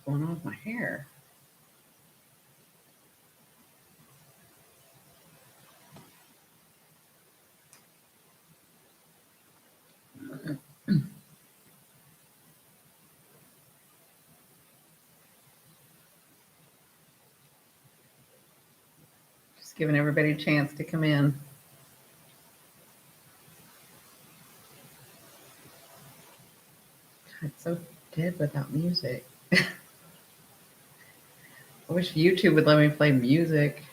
going on with my hair? Just giving everybody a chance to come in. It's so dead without music. I wish YouTube would let me play music.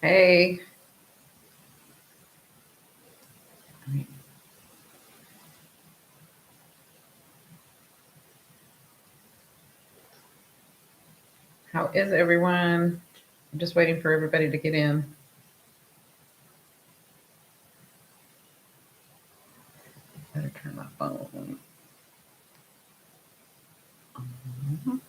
Hey. How is everyone? I'm just waiting for everybody to get in. Better turn my phone. Mhm.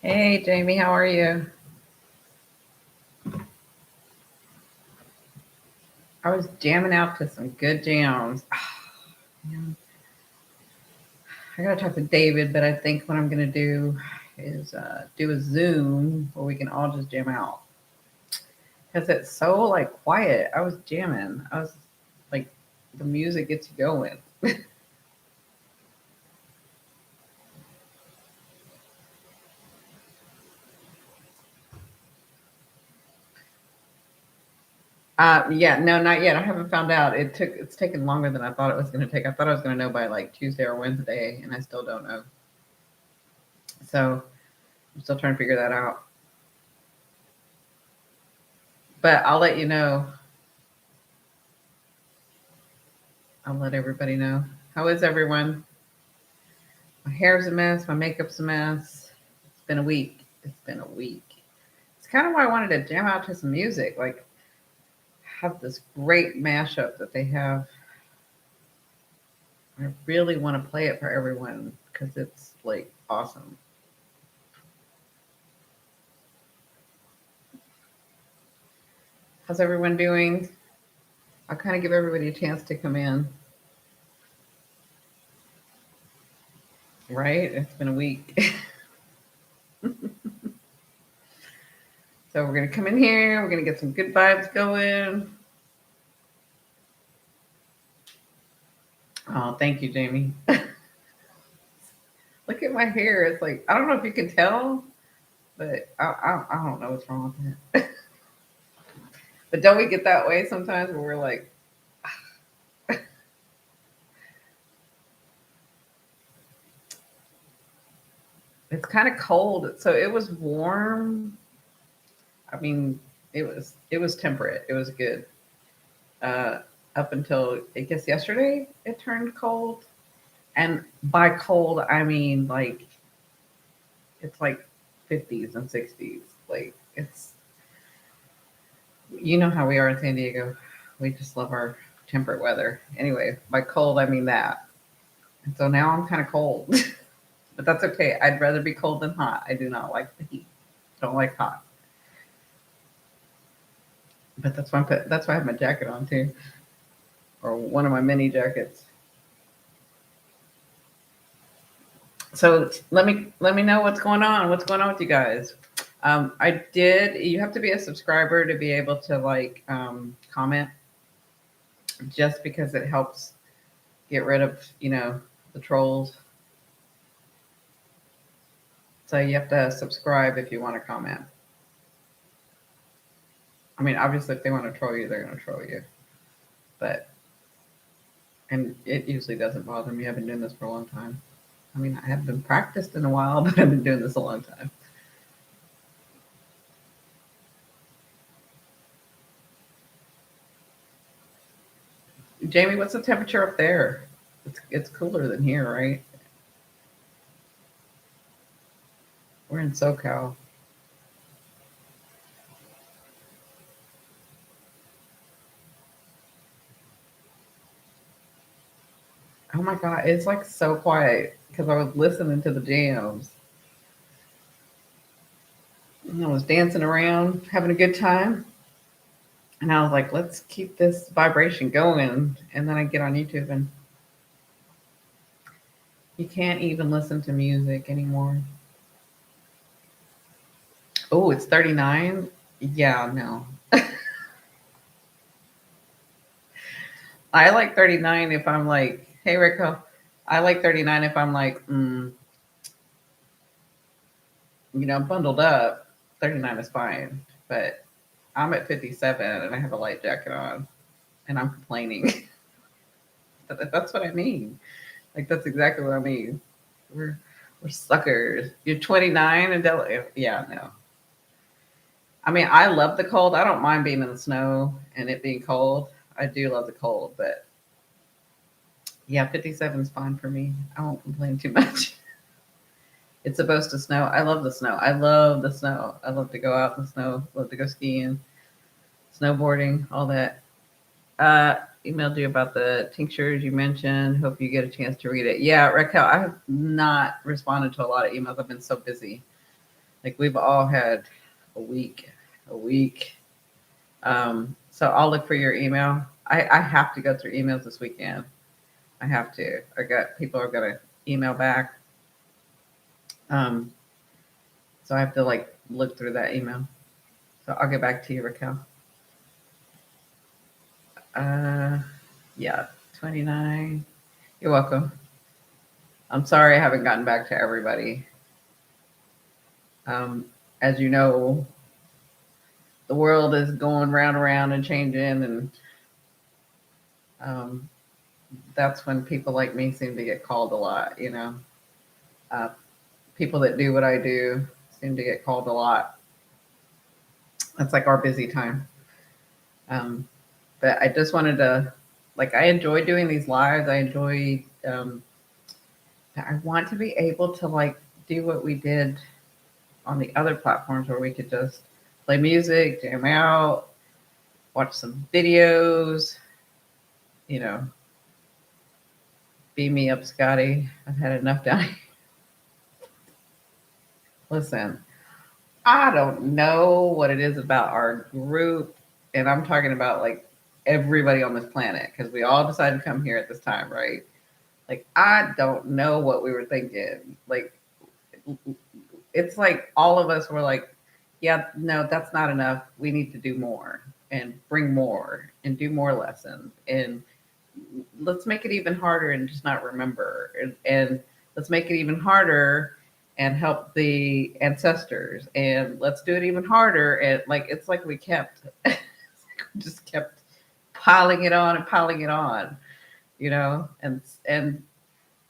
Hey, Jamie, how are you? I was jamming out to some good jams. Man, I gotta talk to David, but I think what I'm gonna do is do a Zoom where we can all just jam out because it's so like quiet. I was jamming. I was like, the music gets you going. Yeah, no, not yet. I haven't found out. It's taken longer than I thought it was going to take. I thought I was going to know by like Tuesday or Wednesday, and I still don't know. So I'm still trying to figure that out. But I'll let you know. I'll let everybody know. How is everyone? My hair's a mess. My makeup's a mess. It's been a week. It's been a week. It's kind of why I wanted to jam out to some music. Like, have this great mashup that they have. I really want to play it for everyone because it's like awesome. How's everyone doing? I'll kind of give everybody a chance to come in. Right? It's been a week. So we're going to come in here. We're going to get some good vibes going. Oh, thank you, Jamie. Look at my hair. It's like, I don't know if you can tell, but I don't know what's wrong with it. But don't we get that way sometimes where we're like, it's kind of cold. So it was warm. I mean, it was temperate. It was good. Uh, Up until I guess yesterday, it turned cold. And by cold, I mean like it's like 50s and 60s. Like it's, you know how we are in San Diego. We just love our temperate weather. Anyway, by cold, I mean that. And so now I'm kind of cold, but that's okay. I'd rather be cold than hot. I do not like the heat. Don't like hot. But that's why I have my jacket on too, or one of my mini jackets. So let me know what's going on. What's going on with you guys? I did. You have to be a subscriber to be able to like comment, just because it helps get rid of the trolls. So you have to subscribe if you want to comment. I mean, obviously, if they want to troll you, they're going to troll you. But and it usually doesn't bother me. I've been doing this for a long time. I mean, I haven't been practiced in a while, but I've been doing this a long time. Jamie, what's the temperature up there? It's cooler than here, right? We're in SoCal. Oh my God, it's like so quiet because I was listening to the jams. And I was dancing around, having a good time. And I was like, let's keep this vibration going. And then I get on YouTube and you can't even listen to music anymore. Oh, it's 39? Yeah, no. I like 39 if I'm like, hey, Rico, I like 39 if I'm like, bundled up. 39 is fine. But I'm at 57 and I have a light jacket on and I'm complaining. That's what I mean. Like, that's exactly what I mean. We're, we're suckers. You're 29 and yeah, no. I mean, I love the cold. I don't mind being in the snow and it being cold. I do love the cold, but yeah, 57 is fine for me. I won't complain too much. It's supposed to snow. I love the snow. I love the snow. I love to go out in the snow. Love to go skiing, snowboarding, all that. Uh, Emailed you about the tinctures you mentioned. Hope you get a chance to read it. Yeah, Raquel, I have not responded to a lot of emails. I've been so busy. Like we've all had a week, a week. So I'll look for your email. I have to go through emails this weekend. I have to. I got people are gonna email back. Um, so I have to like look through that email. So I'll get back to you, Raquel. Uh, yeah, 29. You're welcome. I'm sorry I haven't gotten back to everybody. Um, as you know, the world is going round and round and changing, and um, that's when people like me seem to get called a lot. Uh, People that do what I do seem to get called a lot. That's like our busy time. Um, but I just wanted to, like, I enjoy doing these lives. I enjoy. I want to be able to like do what we did on the other platforms where we could just play music, jam out, watch some videos, you know, beam me up, Scotty. I've had enough down here. Listen, I don't know what it is about our group, and I'm talking about like everybody on this planet because we all decided to come here at this time, right? Like, I don't know what we were thinking. Like, it's like all of us were like, yeah, no, that's not enough. We need to do more and bring more and do more lessons. And let's make it even harder and just not remember. And let's make it even harder and help the ancestors. And let's do it even harder. And like, it's like we kept, just kept piling it on and piling it on, and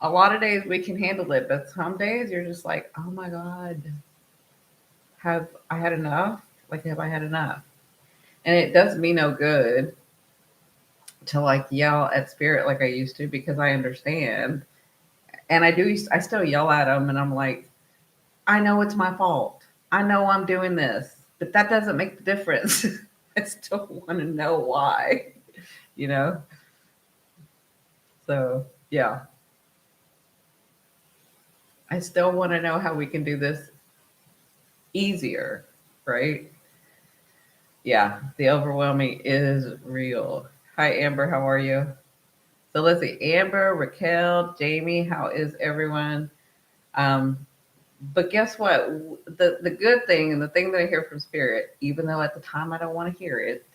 a lot of days we can handle it, but some days you're just like, oh my God, have I had enough? Like, have I had enough? And it does me no good to like yell at spirit like I used to because I understand. And I still yell at them and I'm like, I know it's my fault. I know I'm doing this, but that doesn't make the difference. I still want to know why, you know? So, yeah, I still want to know how we can do this easier, right? Yeah, the overwhelming is real. Hi, Amber. How are you? So let's see. Amber, Raquel, Jamie, how is everyone? Um, but guess what? The good thing and the thing that I hear from Spirit, even though at the time I don't want to hear it,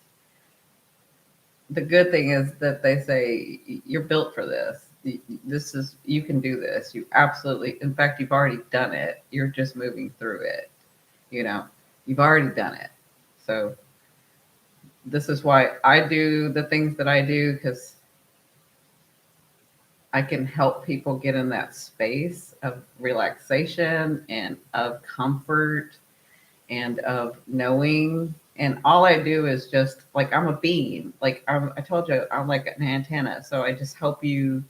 the good thing is that they say you're built for this. This is you can do this. You absolutely, in fact, you've already done it. You're just moving through it. You know, you've already done it. So this is why I do the things that I do because I can help people get in that space of relaxation and of comfort and of knowing. And all I do is just like I'm a beam. Like I told you, I'm like an antenna. So I just help you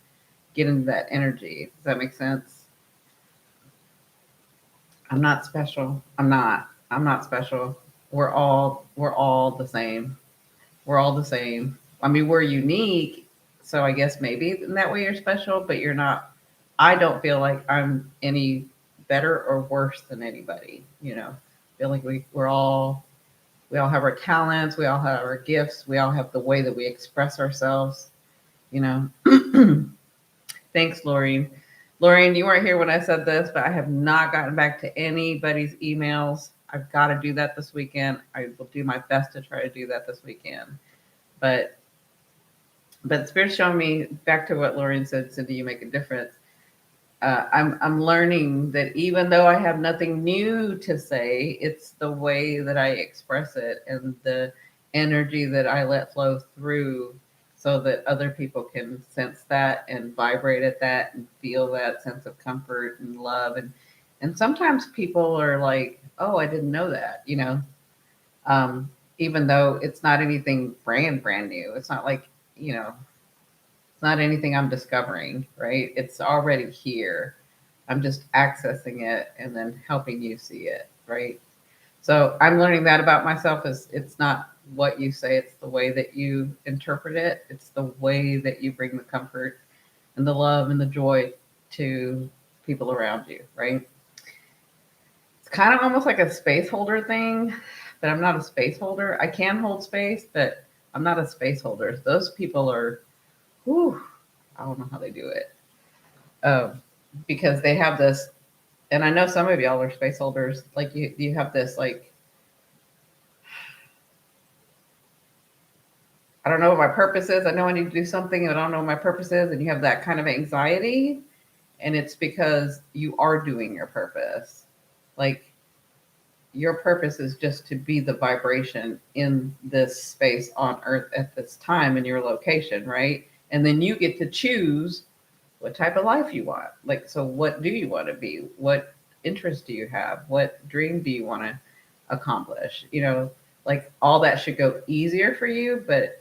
get into that energy. Does that make sense? I'm not special. I'm not. I'm not special. We're all the same. We're all the same. I mean, we're unique, so I guess maybe in that way you're special, but you're not. I don't feel like I'm any better or worse than anybody. I feel like we're all. We all have our talents. We all have our gifts. We all have the way that we express ourselves. You know. Thanks, Laureen. Laureen, you weren't here when I said this, but I have not gotten back to anybody's emails. I've got to do that this weekend. I will do my best to try to do that this weekend. But Spirit's showing me, back to what Laureen said, Cindi, you make a difference. I'm learning that even though I have nothing new to say, it's the way that I express it and the energy that I let flow through, so that other people can sense that and vibrate at that and feel that sense of comfort and love. And sometimes people are like, "Oh, I didn't know that," you know. Even though it's not anything brand new. It's not like, you know, it's not anything I'm discovering, right? It's already here. I'm just accessing it and then helping you see it, right? So I'm learning that about myself, is it's not what you say, it's the way that you interpret it. It's the way that you bring the comfort and the love and the joy to people around you, right? It's kind of almost like a space holder thing, but I'm not a space holder. I can hold space, but I'm not a space holder. Those people are, whew, I don't know how they do it. Because they have this, and I know some of y'all are space holders, like you have this, like, I don't know what my purpose is. I know I need to do something, and I don't know what my purpose is. And you have that kind of anxiety. And it's because you are doing your purpose. Like, your purpose is just to be the vibration in this space on Earth at this time in your location, right? And then you get to choose what type of life you want. Like, so what do you want to be? What interest do you have? What dream do you want to accomplish? You know, like, all that should go easier for you, but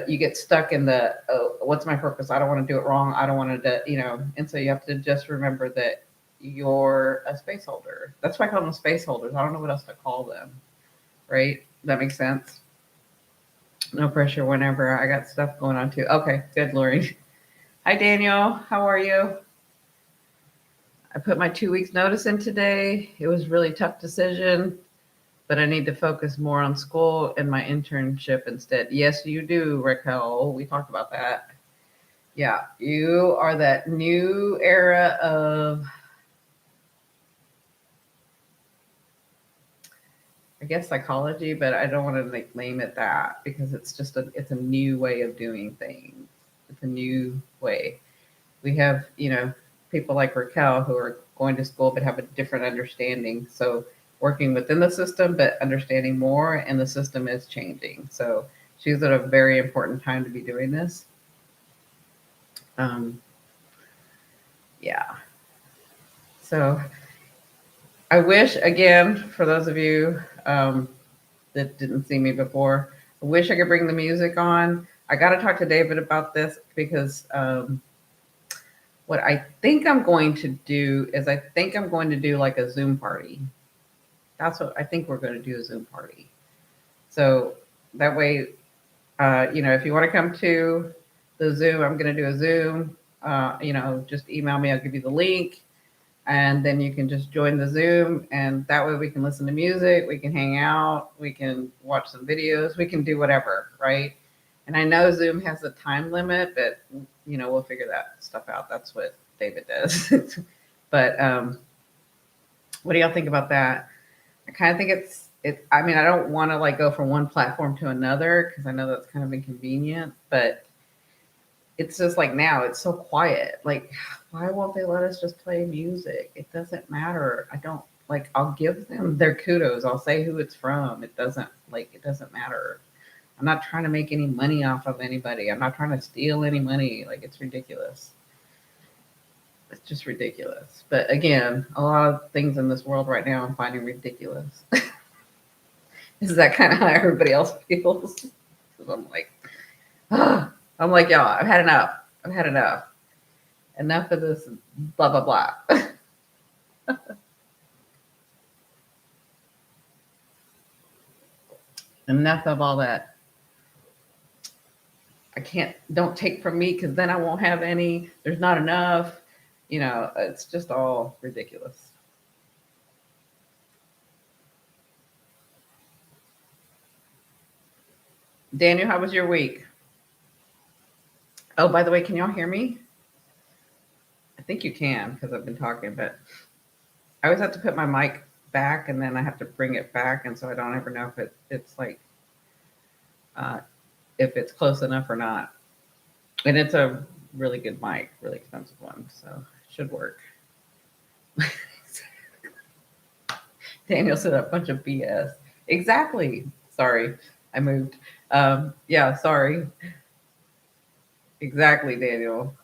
you get stuck in the, oh, what's my purpose? I don't want to do it wrong. I don't want to, you know, and so you have to just remember that you're a space holder. That's why I call them space holders. I don't know what else to call them, right? That makes sense. No pressure whenever. I got stuff going on too. Okay, good, Lori. Hi, Daniel. How are you? I put my 2 weeks notice in today. It was a really tough decision, but I need to focus more on school and my internship instead. Yes, you do, Raquel. We talked about that. Yeah, you are that new era of, I guess, psychology, but I don't want to like name it that, because it's just it's a new way of doing things. It's a new way. We have, you know, people like Raquel who are going to school but have a different understanding. So working within the system, but understanding more, and the system is changing. So she's at a very important time to be doing this. Um, yeah. So I wish, again, for those of you that didn't see me before, I wish I could bring the music on. I got to talk to David about this, because what I think I'm going to do is I think I'm going to do like a Zoom party. That's what I think we're going to do, a Zoom party. So that way, you know, if you want to come to the Zoom, I'm going to do a Zoom. You know, just email me. I'll give you the link, and then you can just join the Zoom, and that way we can listen to music, we can hang out, we can watch some videos, we can do whatever, right? And I know Zoom has a time limit, but you know, we'll figure that stuff out. That's what David does. But what do y'all think about that? I kind of think it. I mean, I don't want to like go from one platform to another, because I know that's kind of inconvenient, but it's just like, now it's so quiet. Like, why won't they let us just play music? It doesn't matter. I don't like, I'll give them their kudos. I'll say who it's from. It doesn't matter. I'm not trying to make any money off of anybody. I'm not trying to steal any money. Like, it's ridiculous. It's just ridiculous. But again, a lot of things in this world right now I'm finding ridiculous. Is that kind of how everybody else feels? Because I'm like, ah. I'm like, y'all, I've had enough. I've had enough. Enough of this blah, blah, blah. Enough of all that. Don't take from me, because then I won't have any. There's not enough. You know, it's just all ridiculous. Daniel, how was your week? Oh, by the way, can y'all hear me? I think you can because I've been talking, but I always have to put my mic back and then I have to bring it back, and so I don't ever know if it's like uh, if it's close enough or not. And it's a really good mic, really expensive one, so it should work. Daniel said a bunch of BS. Exactly. Sorry, I moved. Yeah, sorry. Exactly, Daniel.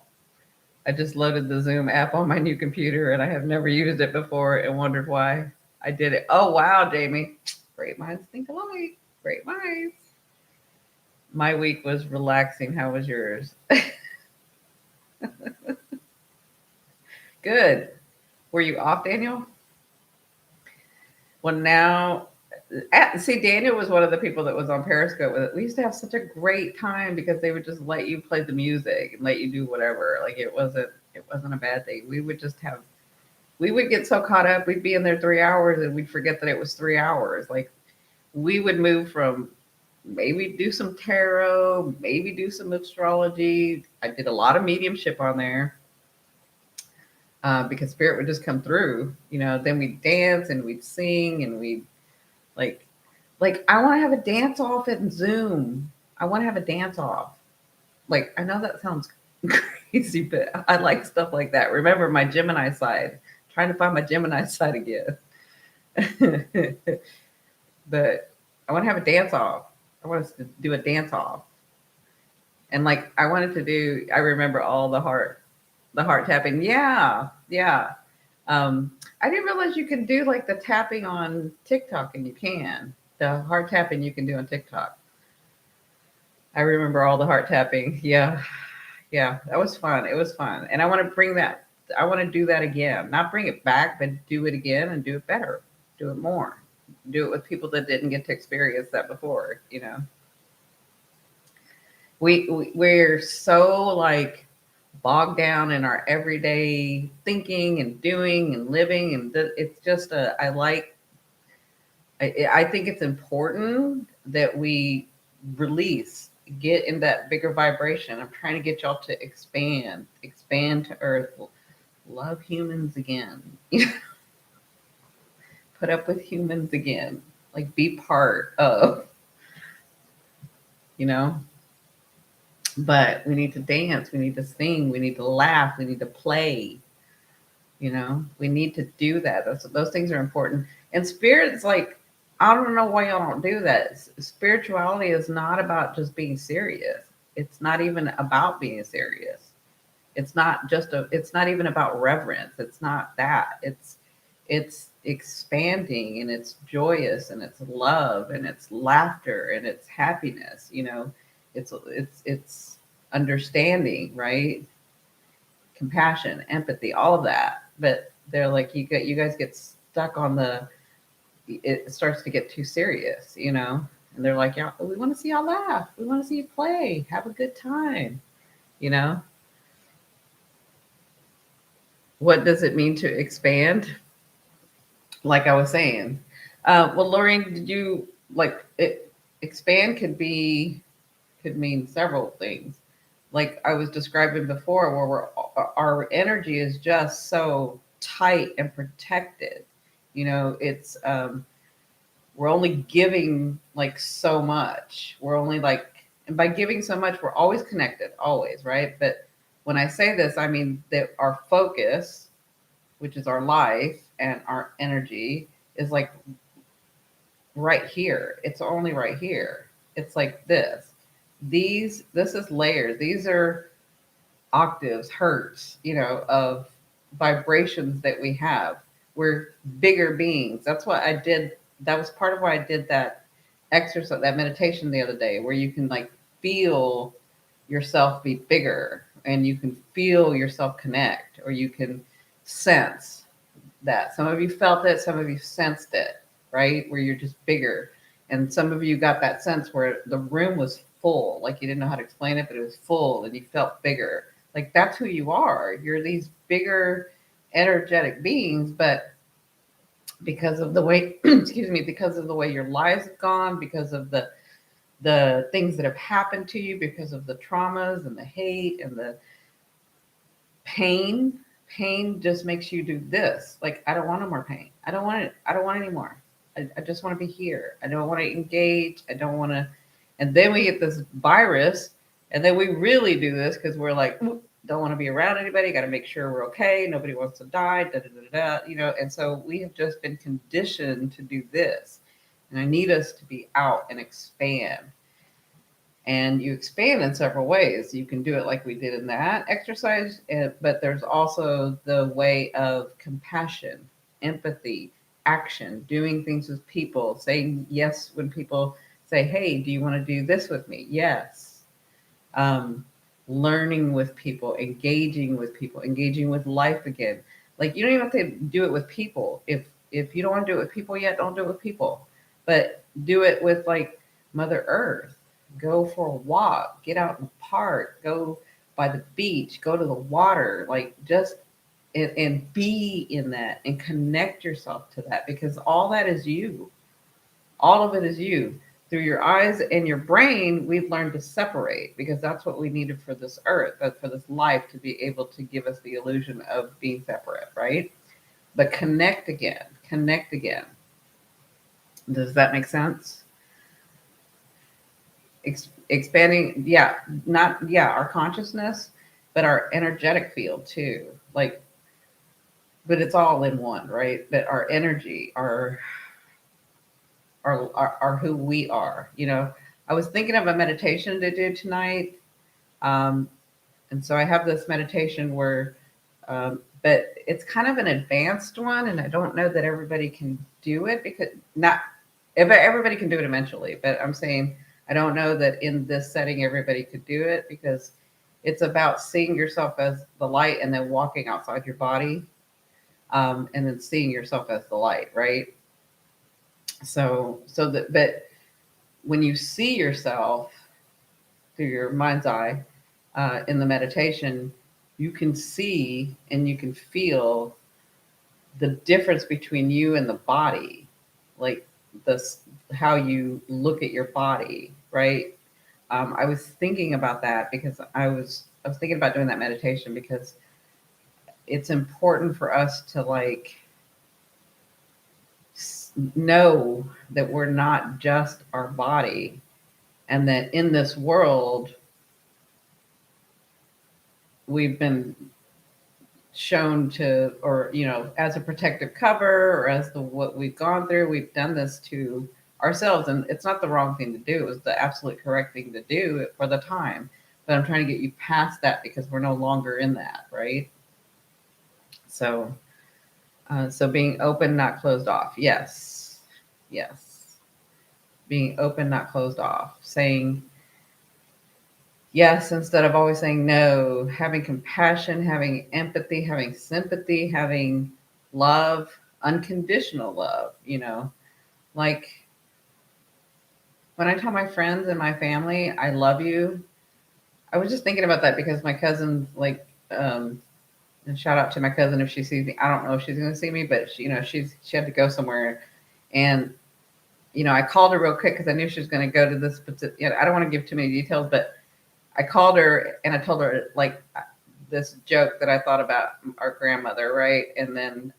I just loaded the Zoom app on my new computer and I have never used it before and wondered why I did it. Oh, wow, Jamie. Great minds think alike. Great minds. My week was relaxing. How was yours? Good. Were you off, Daniel? Well, now, see, Daniel was one of the people that was on Periscope with it. We used to have such a great time because they would just let you play the music and let you do whatever. Like it wasn't a bad thing. We would get so caught up. We'd be in there 3 hours and we'd forget that it was 3 hours. Like we would move from maybe do some tarot, maybe do some astrology. I did a lot of mediumship on there because spirit would just come through. Then we'd dance and we'd sing and we'd like I want to have a dance off in Zoom. I want to have a dance off. Like I know that sounds crazy, but I like stuff like that. Remember my Gemini side. Trying to find my Gemini side again. But I want to have a dance off. I want us to do a dance off. And like I wanted to do, I remember all the heart tapping. Yeah, yeah. I didn't realize you can do like the tapping on TikTok, and you can. The heart tapping you can do on TikTok. I remember all the heart tapping. Yeah, yeah, that was fun. It was fun. And I want to bring that, I want to do that again. Not bring it back, but do it again and do it better. Do it more. Do it with people that didn't get to experience that before. We're so like bogged down in our everyday thinking and doing and living, and it's just I think it's important that we release, get in that bigger vibration. I'm trying to get y'all to expand to earth, love humans again. Put up with humans again, like be part of, you know but we need to dance, we need to sing, we need to laugh, we need to play. We need to do that. Those things are important. And spirit's like, I don't know why y'all don't do that. Spirituality is not about just being serious. It's not even about being serious. It's not even about reverence. It's not that. It's expanding, and it's joyous, and it's love, and it's laughter, and it's happiness. It's understanding, right? Compassion, empathy, all of that. But they're like, you guys get stuck on it starts to get too serious. And they're like, yeah, we want to see y'all laugh. We want to see you play, have a good time. You know, what does it mean to expand? Like I was saying, well, Lorraine, did you like it? Expand could mean several things. Like I was describing before, where our energy is just so tight and protected. It's we're only giving like so much. We're only like, and by giving so much, we're always connected, always, right? But when I say this, I mean that our focus, which is our life and our energy, is like right here. It's only right here. It's like this. This is layers. These are octaves, hertz, of vibrations that we have. We're bigger beings. That's what I did. That was part of why I did that exercise, that meditation the other day, where you can like feel yourself be bigger, and you can feel yourself connect, or you can sense that. Some of you felt it, some of you sensed it, right? Where you're just bigger. And some of you got that sense where the room was full, like you didn't know how to explain it, but it was full and you felt bigger. Like that's who you are. You're these bigger energetic beings, but because of the way excuse me, because of the way your lives have gone, because of the the things that have happened to you because of the traumas and the hate and the pain. Pain just makes you do this. Like, I don't want no more pain. I don't want it. I don't want any more. I just want to be here. I don't want to engage. I don't want to. And then we get this virus, and then we really do this because we're like, "Oop, don't want to be around anybody. Got to make sure we're okay. Nobody wants to die. Da, da, da, da, and so we have just been conditioned to do this. And I need us to be out and expand. And you expand in several ways. You can do it like we did in that exercise, but there's also the way of compassion, empathy, action, doing things with people, saying yes when people say, hey, do you want to do this with me? Yes. Um, Learning with people, engaging with life again. Like, you don't even have to do it with people. If you don't want to do it with people yet, don't do it with people. But do it with like Mother Earth. Go for a walk, get out in the park, go by the beach, go to the water, like just and be in that and connect yourself to that, because all that is you. All of it is you. Through your eyes and your brain, we've learned to separate because that's what we needed for this earth, for this life to be able to give us the illusion of being separate, right? But connect again, connect again. Does that make sense? Expanding, yeah, not, yeah, our consciousness, but our energetic field too. Like, but it's all in one, right? But our energy, our who we are. I was thinking of a meditation to do tonight. And so I have this meditation where, but it's kind of an advanced one, and I don't know that everybody can do it, because not if everybody can do it eventually. But I'm saying I don't know that in this setting everybody could do it, because it's about seeing yourself as the light and then walking outside your body, and then seeing yourself as the light, right? So that, but when you see yourself through your mind's eye, in the meditation, you can see and you can feel the difference between you and the body, like this, how you look at your body, right? I was thinking about that because I was thinking about doing that meditation, because it's important for us to like know that we're not just our body, and that in this world we've been shown to, or as a protective cover, or as the what we've gone through, we've done this to ourselves, and it's not the wrong thing to do. It was the absolute correct thing to do for the time, but I'm trying to get you past that, because we're no longer in that, right? So being open, not closed off. Yes, yes. Being open, not closed off. Saying yes instead of always saying no. Having compassion, having empathy, having sympathy, having love, unconditional love. Like when I tell my friends and my family I love you, I was just thinking about that because my cousin, like, and shout out to my cousin if she sees me. I don't know if she's going to see me, but she had to go somewhere, and I called her real quick because I knew she was going to go to this. I don't want to give too many details, but I called her and I told her like this joke that I thought about our grandmother, right? And then,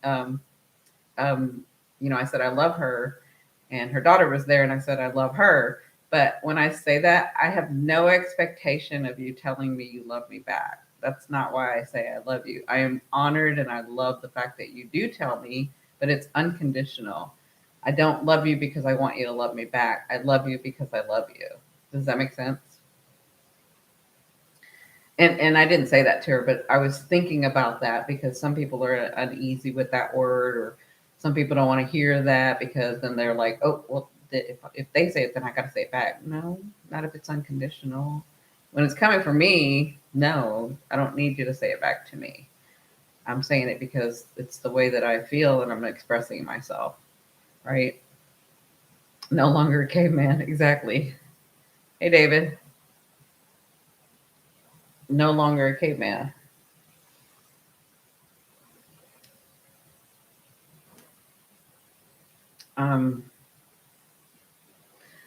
I said I love her, and her daughter was there, and I said I love her. But when I say that, I have no expectation of you telling me you love me back. That's not why I say I love you. I am honored and I love the fact that you do tell me, but it's unconditional. I don't love you because I want you to love me back. I love you because I love you. Does that make sense? And I didn't say that to her, but I was thinking about that because some people are uneasy with that word, or some people don't want to hear that because then they're like, oh, well, if they say it, then I got to say it back. No, not if it's unconditional. When it's coming from me, no, I don't need you to say it back to me. I'm saying it because it's the way that I feel and I'm expressing myself, right? No longer a caveman, exactly. Hey, David, no longer a caveman. Um,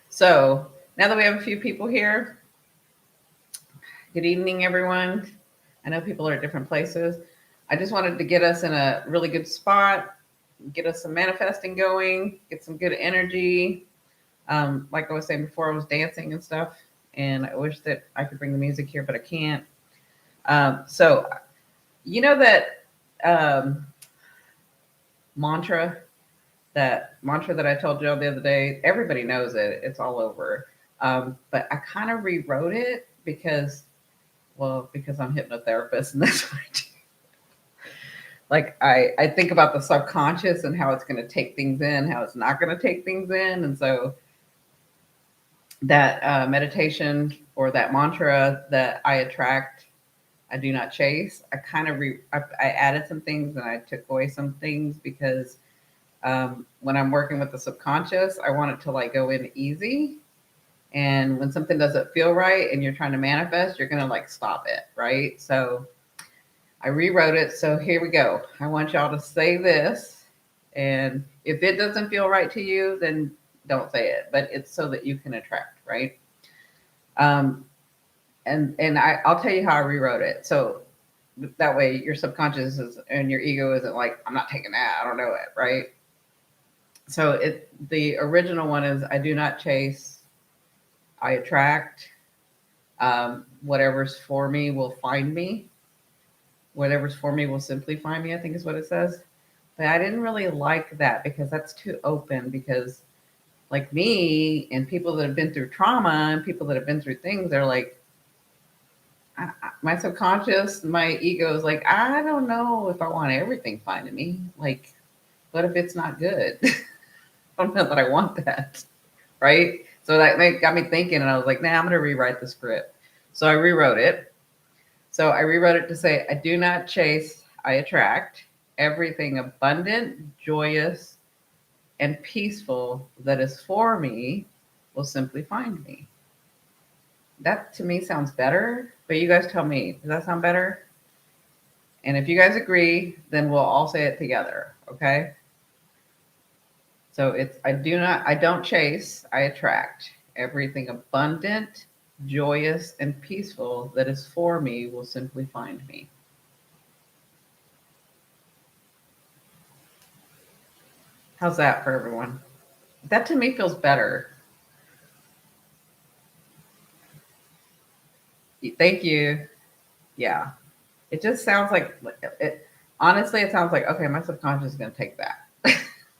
So, Now that we have a few people here, good evening, everyone. I know people are at different places. I just wanted to get us in a really good spot, get us some manifesting going, get some good energy. Like I was saying before, I was dancing and stuff, and I wish that I could bring the music here, but I can't. So, you know that um, mantra, that mantra that I told you the other day, everybody knows it. It's all over. But I kind of rewrote it because I'm hypnotherapist and that's what I do. Like I think about the subconscious and how it's going to take things in, how it's not going to take things in. And so that meditation or that mantra that I attract, I do not chase. I added some things and I took away some things because when I'm working with the subconscious, I want it to like go in easy. And when something doesn't feel right and you're trying to manifest, you're going to like stop it. Right. So I rewrote it. So here we go. I want y'all to say this. And if it doesn't feel right to you, then don't say it. But it's so that you can attract. Right. Um, I'll tell you how I rewrote it. So that way your subconscious and your ego isn't like, I'm not taking that. I don't know it. Right. So the original one is I do not chase, I attract. Whatever's for me will find me. Whatever's for me will simply find me, I think is what it says. But I didn't really like that because that's too open. Because, like me and people that have been through trauma and people that have been through things, they're like, my subconscious, my ego is like, I don't know if I want everything finding me. Like, what if it's not good? I don't know that I want that. Right? So that got me thinking, and I was like, nah, I'm going to rewrite the script. So I rewrote it. So I rewrote it to say, I do not chase, I attract everything abundant, joyous, and peaceful that is for me will simply find me. That to me sounds better, but you guys tell me, does that sound better? And if you guys agree, then we'll all say it together, okay? So it's I don't chase, I attract everything abundant, joyous, and peaceful that is for me will simply find me. How's that for everyone? That to me feels better. Thank you. Yeah. It just sounds like it. Honestly, it sounds like, okay, my subconscious is going to take that.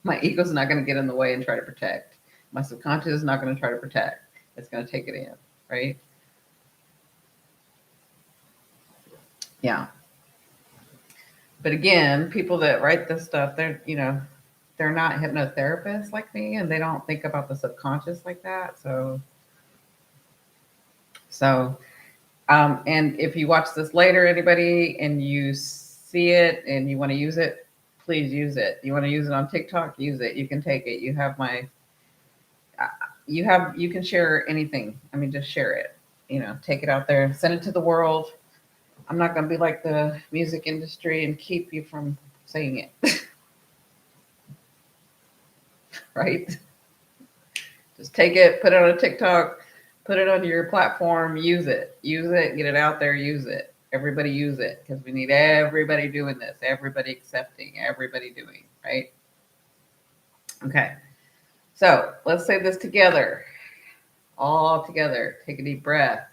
My ego's not going to get in the way and try to protect. My subconscious is not going to try to protect. It's going to take it in, right? Yeah. But again, people that write this stuff, they're not hypnotherapists like me, and they don't think about the subconscious like that. So, and if you watch this later, anybody, and you see it and you want to use it, please use it. You want to use it on TikTok, use it. You can take it. You have you can share anything. I mean, just share it. Take it out there, send it to the world. I'm not going to be like the music industry and keep you from saying it. Right? Just take it, put it on a TikTok, put it on your platform, use it, get it out there, use it. Everybody use it because we need everybody doing this, everybody accepting, everybody doing, right? Okay. So let's say this together, all together. Take a deep breath.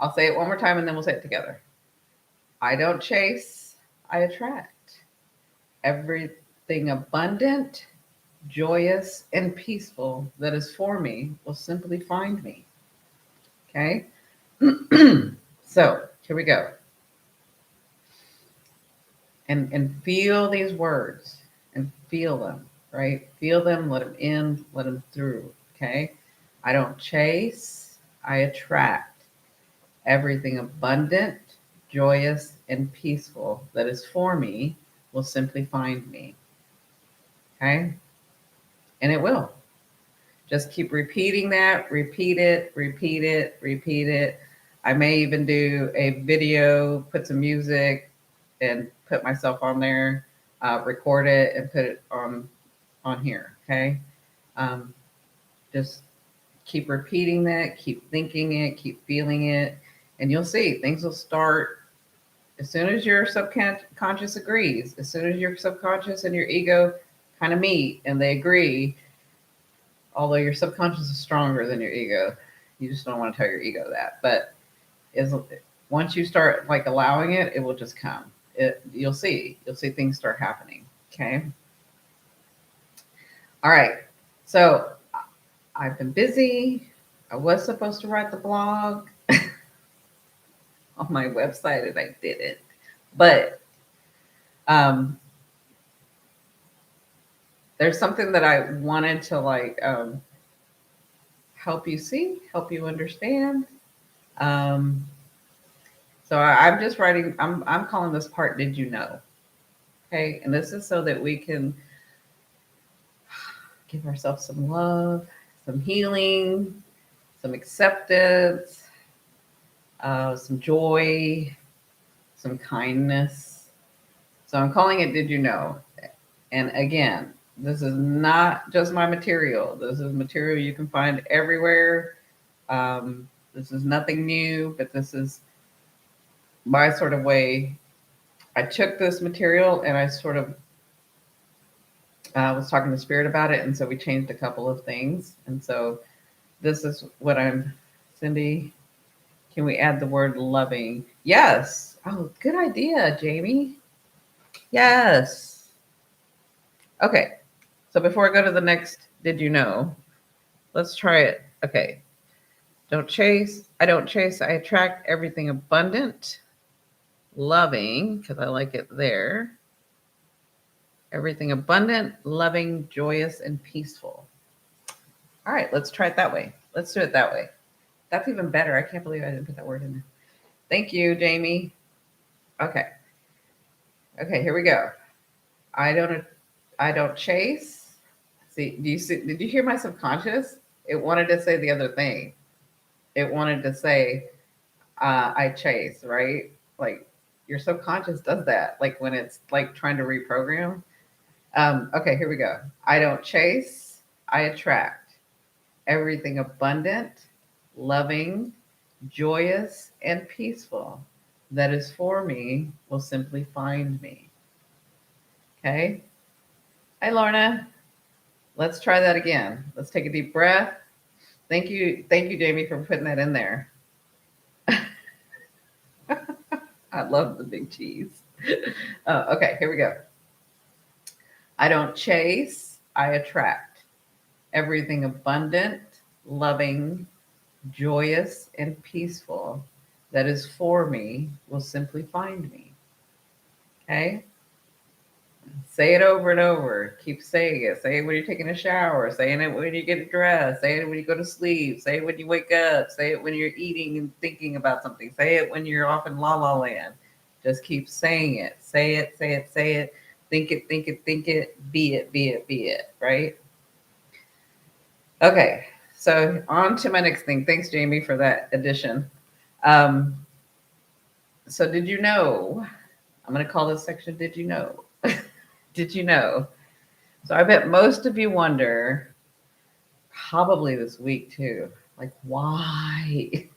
I'll say it one more time and then we'll say it together. I don't chase, I attract. Everything abundant, joyous, and peaceful that is for me will simply find me. Okay? So here we go. And feel these words and feel them, right? Feel them, let them in, let them through. Okay? I don't chase, I attract everything abundant, joyous, and peaceful that is for me will simply find me. Okay? And it will. Just keep repeating that, repeat it, repeat it, repeat it. I may even do a video, put some music, and put myself on there, record it, and put it on here. Okay, just Keep repeating that, keep thinking it, keep feeling it, and you'll see things will start as soon as your subconscious agrees, as soon as your subconscious and your ego kind of meet and they agree, although your subconscious is stronger than your ego. You just don't want to tell your ego that. But is once you start like allowing it, it will just come. You'll see things start happening. Okay. All right. So I've been busy. I was supposed to write the blog on my website and I didn't. But there's something that I wanted to like help you see, help you understand. So I'm just writing. I'm calling this part "Did you know?" Okay, and this is so that we can give ourselves some love, some healing, some acceptance, some joy, some kindness. So I'm calling it "Did you know?" And again, this is not just my material. This is material you can find everywhere. This is nothing new, but this is my sort of way. I took this material and I sort of was talking to Spirit about it, and so we changed a couple of things. And so this is what I'm, Cindi, can we add the word loving? Yes. Oh, good idea, Jamie. Yes. Okay. So before I go to the next, did you know? Let's try it. Okay. Don't chase. I don't chase. I attract everything abundant, loving, because I like it there. Everything abundant, loving, joyous, and peaceful. All right, let's try it that way. Let's do it that way. That's even better. I can't believe I didn't put that word in there. Thank you, Jamie. Okay. Okay, here we go. I don't chase. See, did you hear my subconscious? It wanted to say the other thing. It wanted to say I chase, right? Like your subconscious does that, like when it's like trying to reprogram. Okay, here we go. I don't chase, I attract everything abundant, loving, joyous, and peaceful that is for me will simply find me. Okay? Hi, Lorna. Let's try that again. Let's take a deep breath. Thank you, Jamie, for putting that in there. I love the big cheese. Okay, here we go. I don't chase, I attract everything abundant, loving, joyous, and peaceful that is for me will simply find me. Okay? Say it over and over. Keep saying it. Say it when you're taking a shower. Saying it when you get dressed. Say it when you go to sleep. Say it when you wake up. Say it when you're eating and thinking about something. Say it when you're off in la la land. Just keep saying it. Say it, say it, say it. Think it, think it, think it. Be it, be it, be it. Right? Okay. So on to my next thing. Thanks, Jamie, for that addition. So did you know? I'm going to call this section Did You Know? Did you know? So I bet most of you wonder, probably this week too, like why?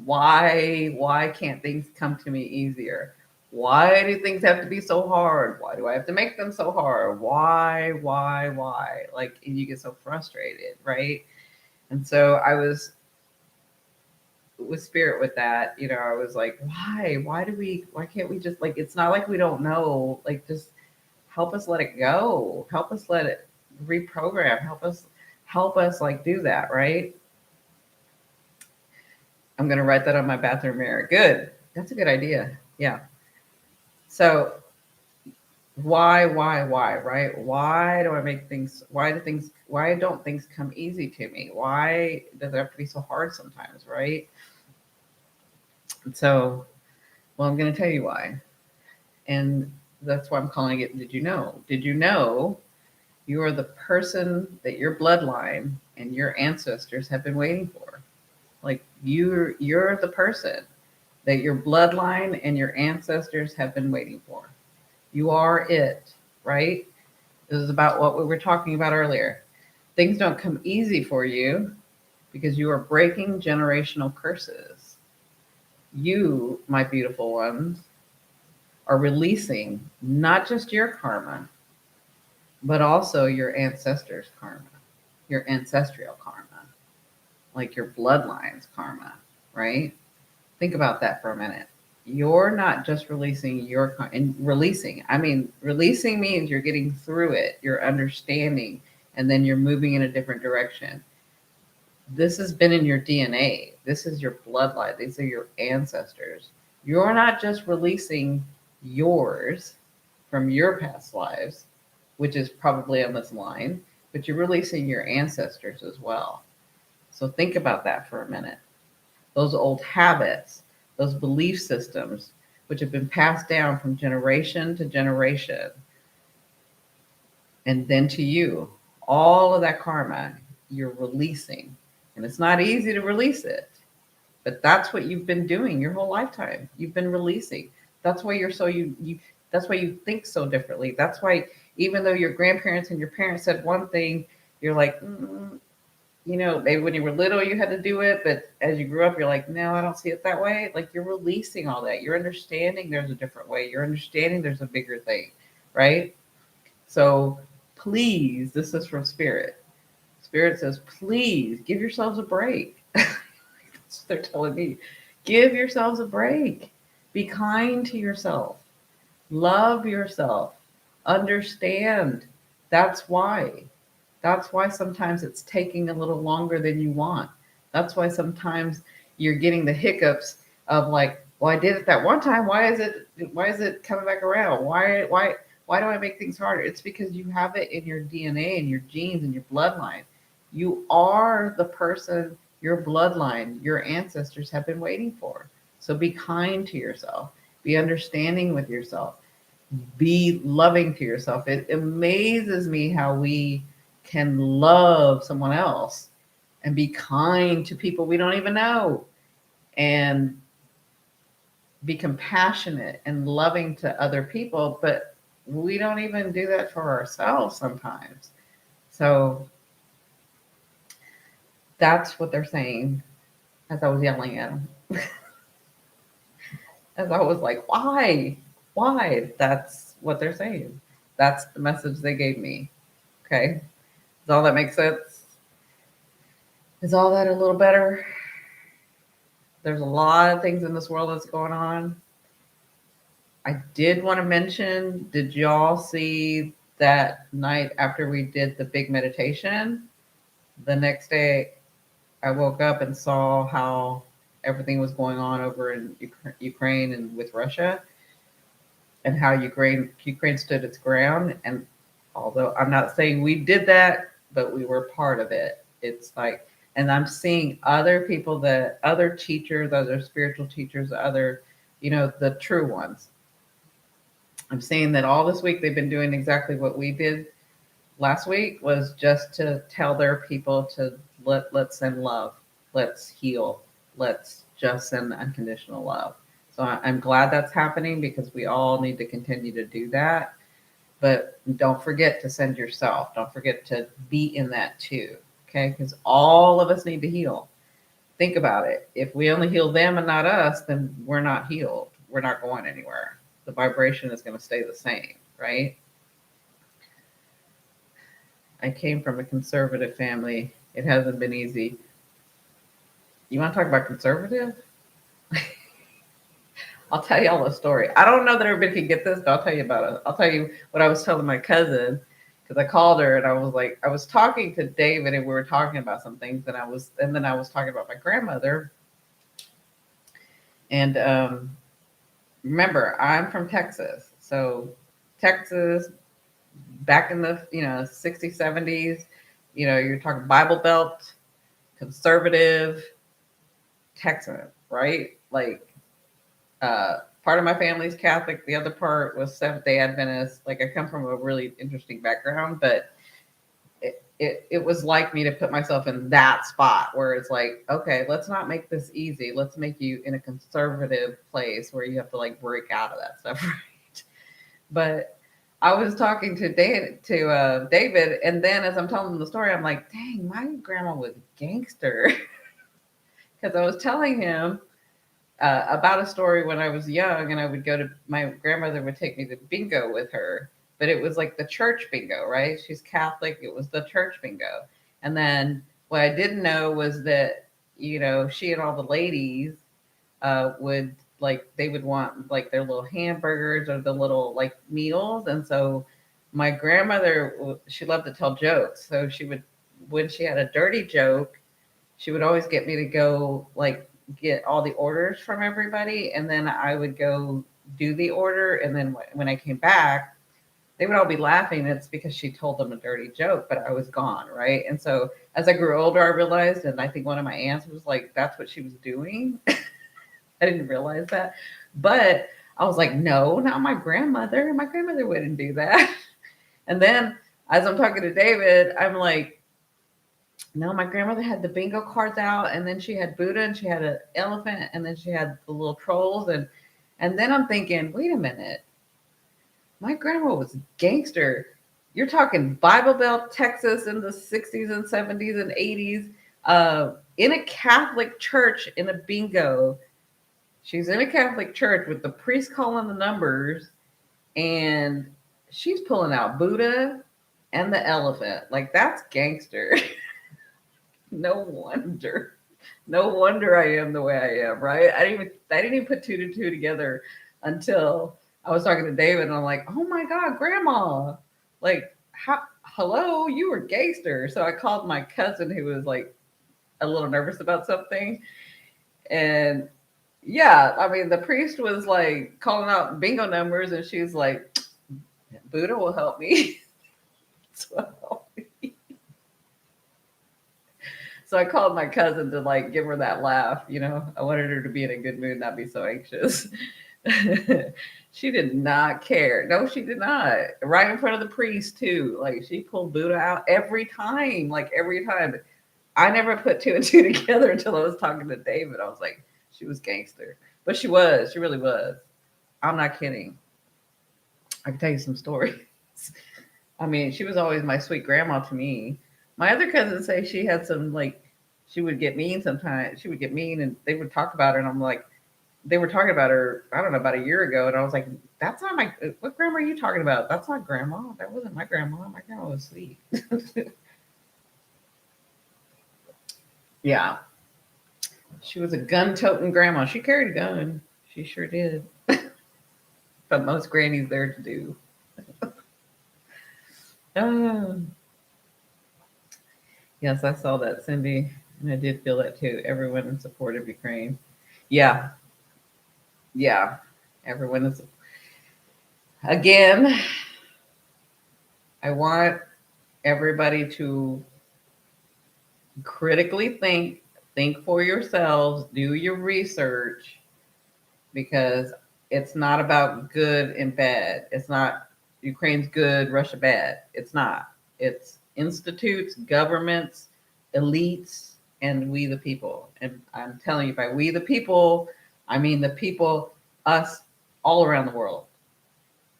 Why can't things come to me easier? Why do things have to be so hard? Why do I have to make them so hard? Why? Like, and you get so frustrated, right? And so I was with Spirit with that, I was like, why can't we just, like, it's not like we don't know, like, just help us let it go, help us let it reprogram, help us like do that, right? I'm going to write that on my bathroom mirror. Good. That's a good idea. Yeah. So why, right? Why don't things come easy to me? Why does it have to be so hard sometimes, right? So, well, I'm going to tell you why. And that's why I'm calling it Did You Know? Did you know you are the person that your bloodline and your ancestors have been waiting for? Like you're the person that your bloodline and your ancestors have been waiting for. You are it, right? This is about what we were talking about earlier. Things don't come easy for you because you are breaking generational curses. You, my beautiful ones, are releasing not just your karma, but also your ancestors' karma, your ancestral karma, like your bloodline's karma, right? Think about that for a minute. You're not just releasing and releasing. I mean, releasing means you're getting through it, you're understanding, and then you're moving in a different direction. This has been in your DNA. This is your bloodline. These are your ancestors. You're not just releasing yours from your past lives, which is probably on this line, but you're releasing your ancestors as well. So think about that for a minute. Those old habits, those belief systems, which have been passed down from generation to generation, and then to you, all of that karma you're releasing. And it's not easy to release it, but that's what you've been doing your whole lifetime. You've been releasing. That's why you're so you that's why you think so differently. That's why even though your grandparents and your parents said one thing, you're like, maybe when you were little you had to do it, but as you grew up, you're like, no, I don't see it that way. Like you're releasing all that. You're understanding there's a different way. You're understanding there's a bigger thing, right? So please, this is from Spirit. Spirit says, please give yourselves a break. That's what they're telling me. Give yourselves a break. Be kind to yourself. Love yourself. Understand. That's why. That's why sometimes it's taking a little longer than you want. That's why sometimes you're getting the hiccups of like, well, I did it that one time. Why is it coming back around? Why do I make things harder? It's because you have it in your DNA and your genes and your bloodline. You are the person your bloodline, your ancestors have been waiting for. So be kind to yourself. Be understanding with yourself. Be loving to yourself. It amazes me how we can love someone else and be kind to people we don't even know and be compassionate and loving to other people, but we don't even do that for ourselves sometimes. So that's what they're saying as I was yelling at them. As I was like, why? Why? That's what they're saying. That's the message they gave me. Okay. Does all that make sense? Is all that a little better? There's a lot of things in this world that's going on. I did want to mention, did y'all see that night after we did the big meditation? The next day, I woke up and saw how everything was going on over in Ukraine and with Russia, and how Ukraine stood its ground. And although I'm not saying we did that, but we were part of it. It's like, and I'm seeing other people, that other teachers, other spiritual teachers, other, the true ones. I'm seeing that all this week they've been doing exactly what we did last week, was just to tell their people to let's send love, let's heal, let's just send unconditional love. So I'm glad that's happening, because we all need to continue to do that. But don't forget to send yourself. Don't forget to be in that too. Okay, because all of us need to heal. Think about it. If we only heal them and not us, then we're not healed. We're not going anywhere. The vibration is going to stay the same, right? I came from a conservative family. It hasn't been easy. You want to talk about conservative? I'll tell you all a story. I don't know that everybody can get this, but I'll tell you about it. I'll tell you what I was telling my cousin, because I called her and I was like, I was talking to David and we were talking about some things, and then I was talking about my grandmother. And remember, I'm from Texas. So Texas, back in the 60s, 70s, you're talking Bible Belt, conservative, Texan, right? Like, part of my family's Catholic, the other part was Seventh-day Adventist. Like, I come from a really interesting background, but it was like me to put myself in that spot where it's like, okay, let's not make this easy. Let's make you in a conservative place where you have to like break out of that stuff, right? But I was talking to David, and then as I'm telling him the story, I'm like, dang, my grandma was gangster. Because I was telling him about a story when I was young, and I would go to my grandmother would take me to bingo with her, but it was like the church bingo, right? She's Catholic. It was the church bingo. And then what I didn't know was that, she and all the ladies would like, they would want like their little hamburgers or the little like meals. And so my grandmother, she loved to tell jokes. So she would, when she had a dirty joke, she would always get me to go like get all the orders from everybody, and then I would go do the order, and then when I came back, they would all be laughing. It's because she told them a dirty joke, but I was gone, right? And so as I grew older, I realized, and I think one of my aunts was like, that's what she was doing. I didn't realize that, but I was like, no, not my grandmother. My grandmother wouldn't do that. And then as I'm talking to David, I'm like, no, my grandmother had the bingo cards out, and then she had Buddha, and she had an elephant, and then she had the little trolls, and then I'm thinking, wait a minute, my grandma was gangster. You're talking Bible Belt, Texas, in the '60s and '70s and '80s, in a Catholic church in a bingo. She's in a Catholic church with the priest calling the numbers, and she's pulling out Buddha and the elephant. Like, that's gangster. No wonder. No wonder I am the way I am, right? I didn't even put two to two together until I was talking to David, and I'm like, oh my God, grandma. Like, hello, you were gangster. So I called my cousin who was like a little nervous about something. And yeah, I mean, the priest was like calling out bingo numbers, and she's like, Buddha will help me. So So I called my cousin to like give her that laugh. I wanted her to be in a good mood, not be so anxious. She did not care. No, she did not. Right in front of the priest too. Like, she pulled Buddha out every time. Like, every time. I never put two and two together until I was talking to David. I was like, she was gangster, but she was. She really was. I'm not kidding. I can tell you some stories. I mean, she was always my sweet grandma to me. My other cousins say she had some, like, she would get mean sometimes. She would get mean, and they would talk about her, and I'm like, they were talking about her, I don't know, about a year ago, and I was like, that's not my, what grandma are you talking about? That's not grandma. That wasn't my grandma. My grandma was sweet. Yeah. She was a gun-toting grandma. She carried a gun. She sure did. But most grannies there to do. Um, yes, I saw that, Cindy, and I did feel that too. Everyone in support of Ukraine. Yeah, yeah. Everyone is. Again, I want everybody to critically think for yourselves, do your research, because it's not about good and bad. It's not Ukraine's good, Russia bad. It's not. It's institutes, governments, elites, and we the people. And I'm telling you, by we the people, I mean the people, us, all around the world.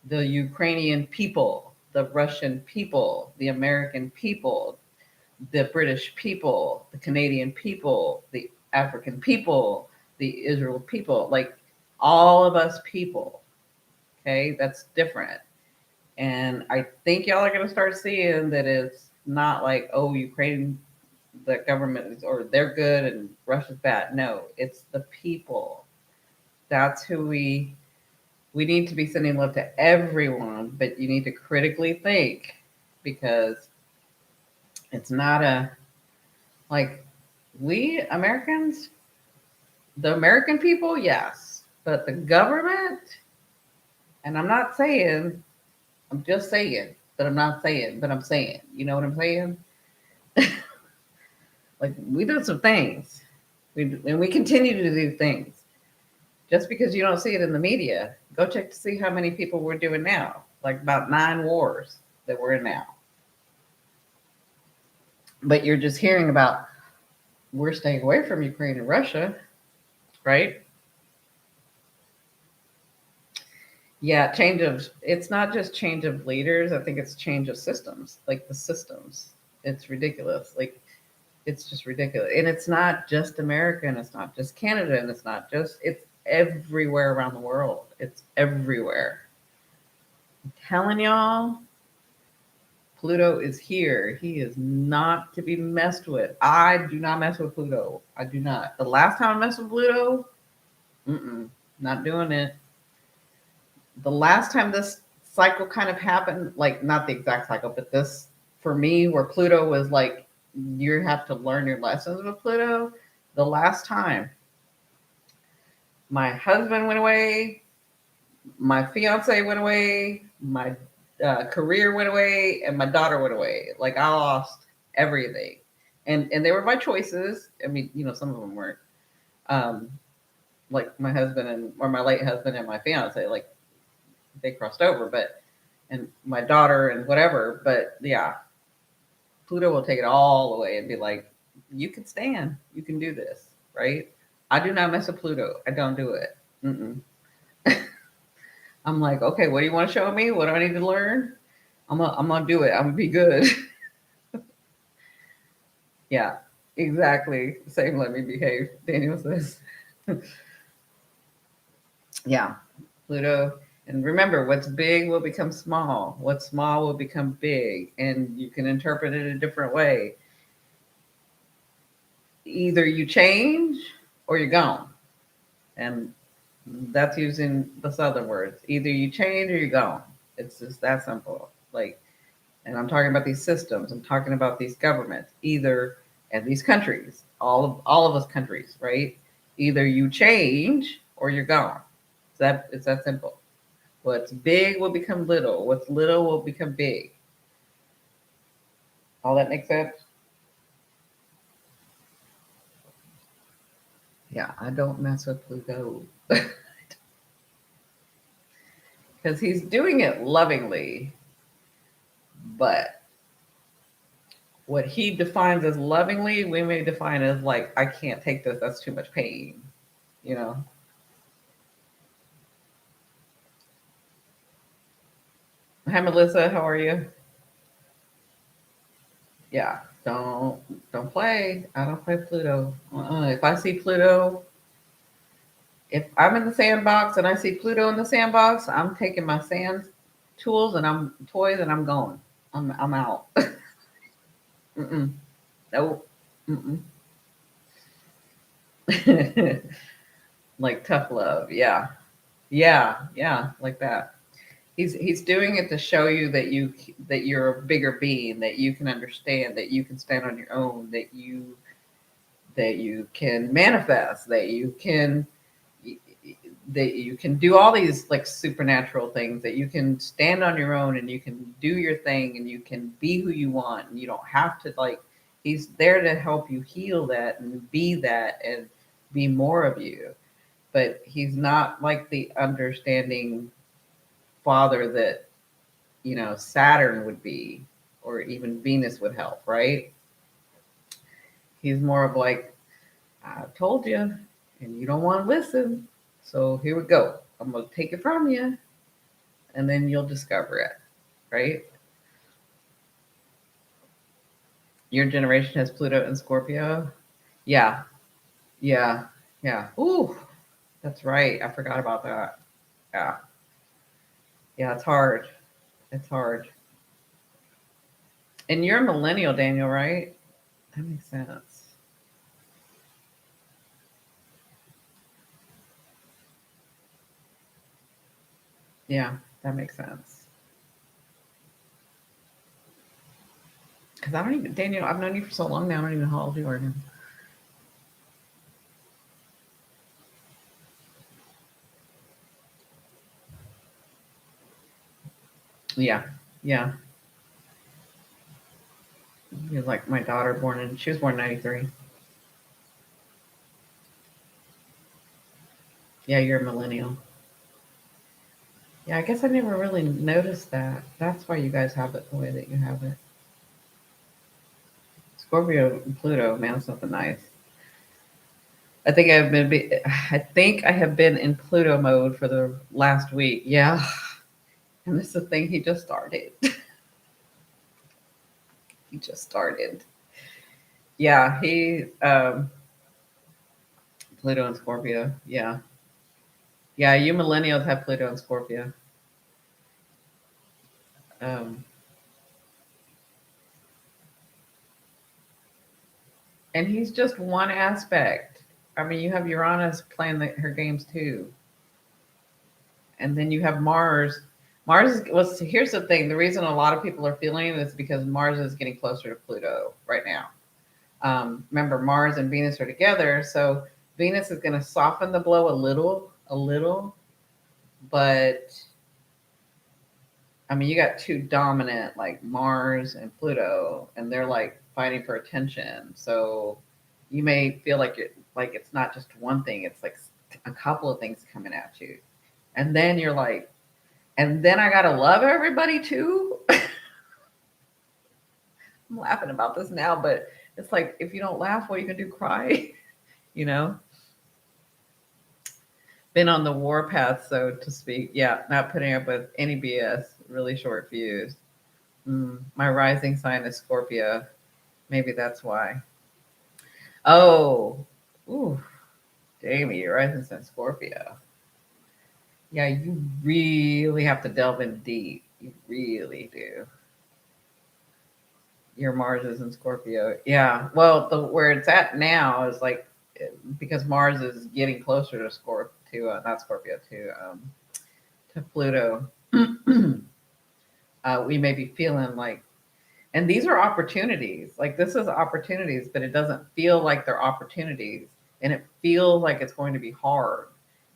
The Ukrainian people, the Russian people, the American people, the British people, the Canadian people, the African people, the Israel people, like all of us people. Okay, that's different. And I think y'all are going to start seeing that it's not like, oh, Ukraine, the government is, or they're good and Russia's bad. No, it's the people. That's who we need to be sending love to everyone, but you need to critically think, because it's not a, like, we Americans, the American people, yes, but the government, and I'm just saying, but I'm not saying, but I'm saying, you know what I'm saying? Like, we do some things, and we continue to do things. Just because you don't see it in the media, go check to see how many people we're doing now. Like, about 9 wars that we're in now. But you're just hearing about, we're staying away from Ukraine and Russia, right? Yeah, change of, it's not just change of leaders. I think it's change of systems, like the systems. It's ridiculous. Like, it's just ridiculous. And it's not just America, and it's not just Canada, and it's not just, it's everywhere around the world. It's everywhere. I'm telling y'all, Pluto is here. He is not to be messed with. I do not mess with Pluto. I do not. The last time I messed with Pluto, not doing it. The last time this cycle kind of happened, like not the exact cycle, but this for me, where Pluto was like, you have to learn your lessons with Pluto. The last time my husband went away, my fiance went away, my career went away, and my daughter went away. Like I lost everything, and they were my choices. I mean, some of them weren't. Um, like my husband or my late husband and my fiance, like they crossed over, but and my daughter and whatever. But yeah, Pluto will take it all away and be like, you can stand, you can do this, right? I do not mess with Pluto. I don't do it. Mm-mm. I'm like, okay, what do you want to show me? What do I need to learn? I'm gonna do it. I'm gonna be good. Yeah, exactly. Same. Let me behave. Daniel says, yeah, Pluto. And remember, what's big will become small. What's small will become big, and you can interpret it a different way. Either you change or you're gone, and that's using the southern words. Either you change or you're gone. It's just that simple. Like, and I'm talking about these systems. I'm talking about these governments. Either, and these countries, all of us countries, right? Either you change or you're gone. It's that simple. What's big will become little. What's little will become big. All that makes sense? Yeah, I don't mess with Pluto because he's doing it lovingly, but what he defines as lovingly, we may define as like, I can't take this. That's too much pain. You know. Hi, Melissa. How are you? Yeah. Don't play. I don't play Pluto. If I see Pluto, if I'm in the sandbox and I see Pluto in the sandbox, I'm taking my sand tools and I'm toys and I'm going. I'm out. Mm-mm. Nope. Mm-mm. Like tough love. Yeah. Yeah. Yeah. Like that. He's doing it to show you that you're a bigger being, that you can understand, that you can stand on your own, that you can manifest, that you can do all these like supernatural things, that you can stand on your own and you can do your thing and you can be who you want and you don't have to like, he's there to help you heal that and be that and be more of you. But he's not like the understanding father that, Saturn would be, or even Venus would help, right? He's more of like, I told you, and you don't want to listen. So here we go. I'm going to take it from you, and then you'll discover it, right? Your generation has Pluto and Scorpio. Yeah, yeah, yeah. Ooh, that's right. I forgot about that. Yeah, yeah. It's hard. It's hard. And you're a millennial, Daniel, right? That makes sense. Yeah, that makes sense. Because I don't even, Daniel, I've known you for so long now. I don't even know how old you are now. Yeah, yeah. You're like my daughter, she was born in 93. Yeah, you're a millennial. Yeah, I guess I never really noticed that. That's why you guys have it the way that you have it. Scorpio and Pluto, man, something nice. I think I have been in Pluto mode for the last week. Yeah. And this is the thing he just started. He just started. Yeah, he Pluto and Scorpio. Yeah. Yeah, you millennials have Pluto and Scorpio. Um and he's just one aspect. I mean, you have Uranus playing her games too. And then you have Mars. Here's the thing. The reason a lot of people are feeling it is because Mars is getting closer to Pluto right now. Remember, Mars and Venus are together, so Venus is going to soften the blow a little, but I mean, you got two dominant like Mars and Pluto, and they're like fighting for attention. So you may feel like it's not just one thing; it's like a couple of things coming at you, and then you're like, and then I gotta love everybody too. I'm laughing about this now, but it's like if you don't laugh, what are you gonna do? Cry, you know? Been on the warpath, so to speak. Yeah, not putting up with any BS. Really short fuse. My rising sign is Scorpio. Maybe that's why. Oh, ooh, Jamie, your rising sign is Scorpio. Yeah, you really have to delve in deep. You really do. Your Mars is in Scorpio. Yeah. Well, where it's at now is like because Mars is getting closer to not Scorpio to Pluto. We may be feeling like, and these are opportunities. Like this is opportunities, but it doesn't feel like they're opportunities, and it feels like it's going to be hard.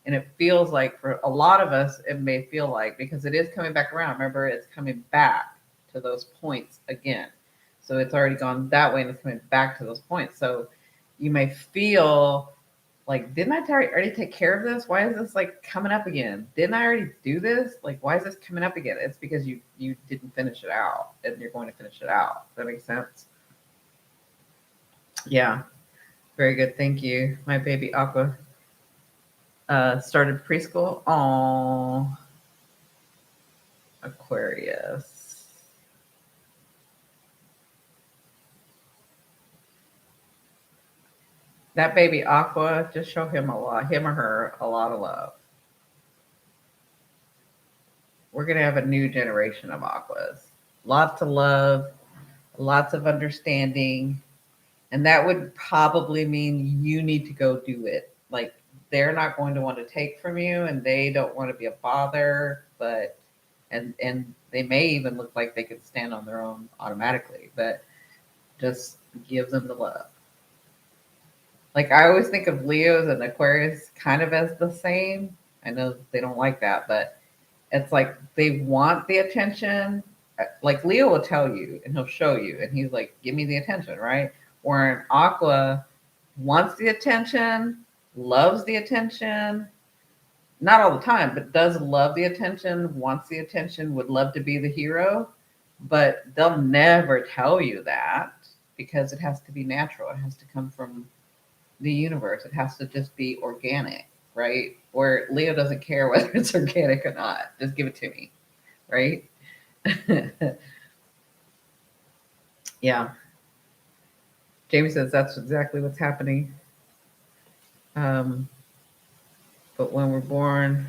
And it feels like for a lot of us, it may feel like because it is coming back around. Remember, it's coming back to those points again. So it's already gone that way and it's coming back to those points. So you may feel like, didn't I already take care of this? Why is this like coming up again? Didn't I already do this? Like, why is this coming up again? It's because you didn't finish it out and you're going to finish it out. Does that make sense? Yeah. Very good. Thank you. My baby Aqua started preschool. Oh, Aquarius. That baby Aqua, just show him or her, a lot of love. We're going to have a new generation of Aquas. Lots of love, lots of understanding. And that would probably mean you need to go do it. Like they're not going to want to take from you and they don't want to be a bother, but and they may even look like they could stand on their own automatically, but just give them the love. Like I always think of Leos and Aquarius kind of as the same. I know they don't like that, but it's like they want the attention. Like Leo will tell you and he'll show you, and he's like, "Give me the attention," right? Or an Aqua wants the attention, loves the attention, not all the time, but does love the attention, wants the attention, would love to be the hero, but they'll never tell you that because it has to be natural. It has to come from the universe. It has to just be organic, right? Where Leo doesn't care whether it's organic or not. Just give it to me, right? Yeah. Jamie says that's exactly what's happening. Um, but when we're born,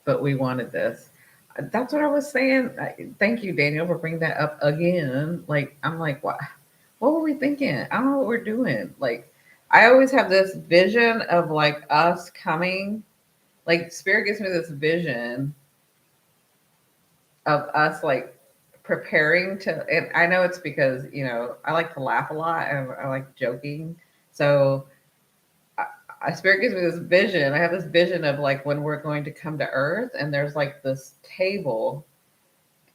but we wanted this. That's what I was saying. Thank you, Daniel, for bringing that up again. Like, I'm like, what were we thinking? I don't know what we're doing. Like, I always have this vision of like us coming. Like, Spirit gives me this vision of us like preparing to. And I know it's because I like to laugh a lot and I like joking. So Spirit gives me this vision. I have this vision of like when we're going to come to Earth, and there's like this table,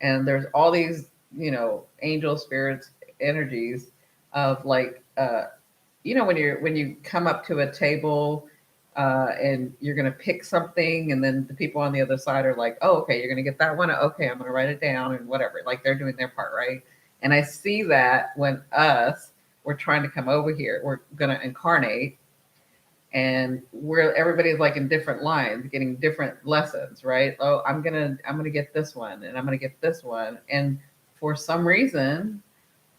and there's all these, angel spirits, energies of like, when you come up to a table, and you're gonna pick something, and then the people on the other side are like, "Oh, okay, you're gonna get that one. Okay, I'm gonna write it down and whatever." Like they're doing their part, right? And I see that when we're trying to come over here, we're gonna incarnate and where everybody's like in different lines getting different lessons, right? Oh, I'm gonna get this one and I'm gonna get this one. And for some reason,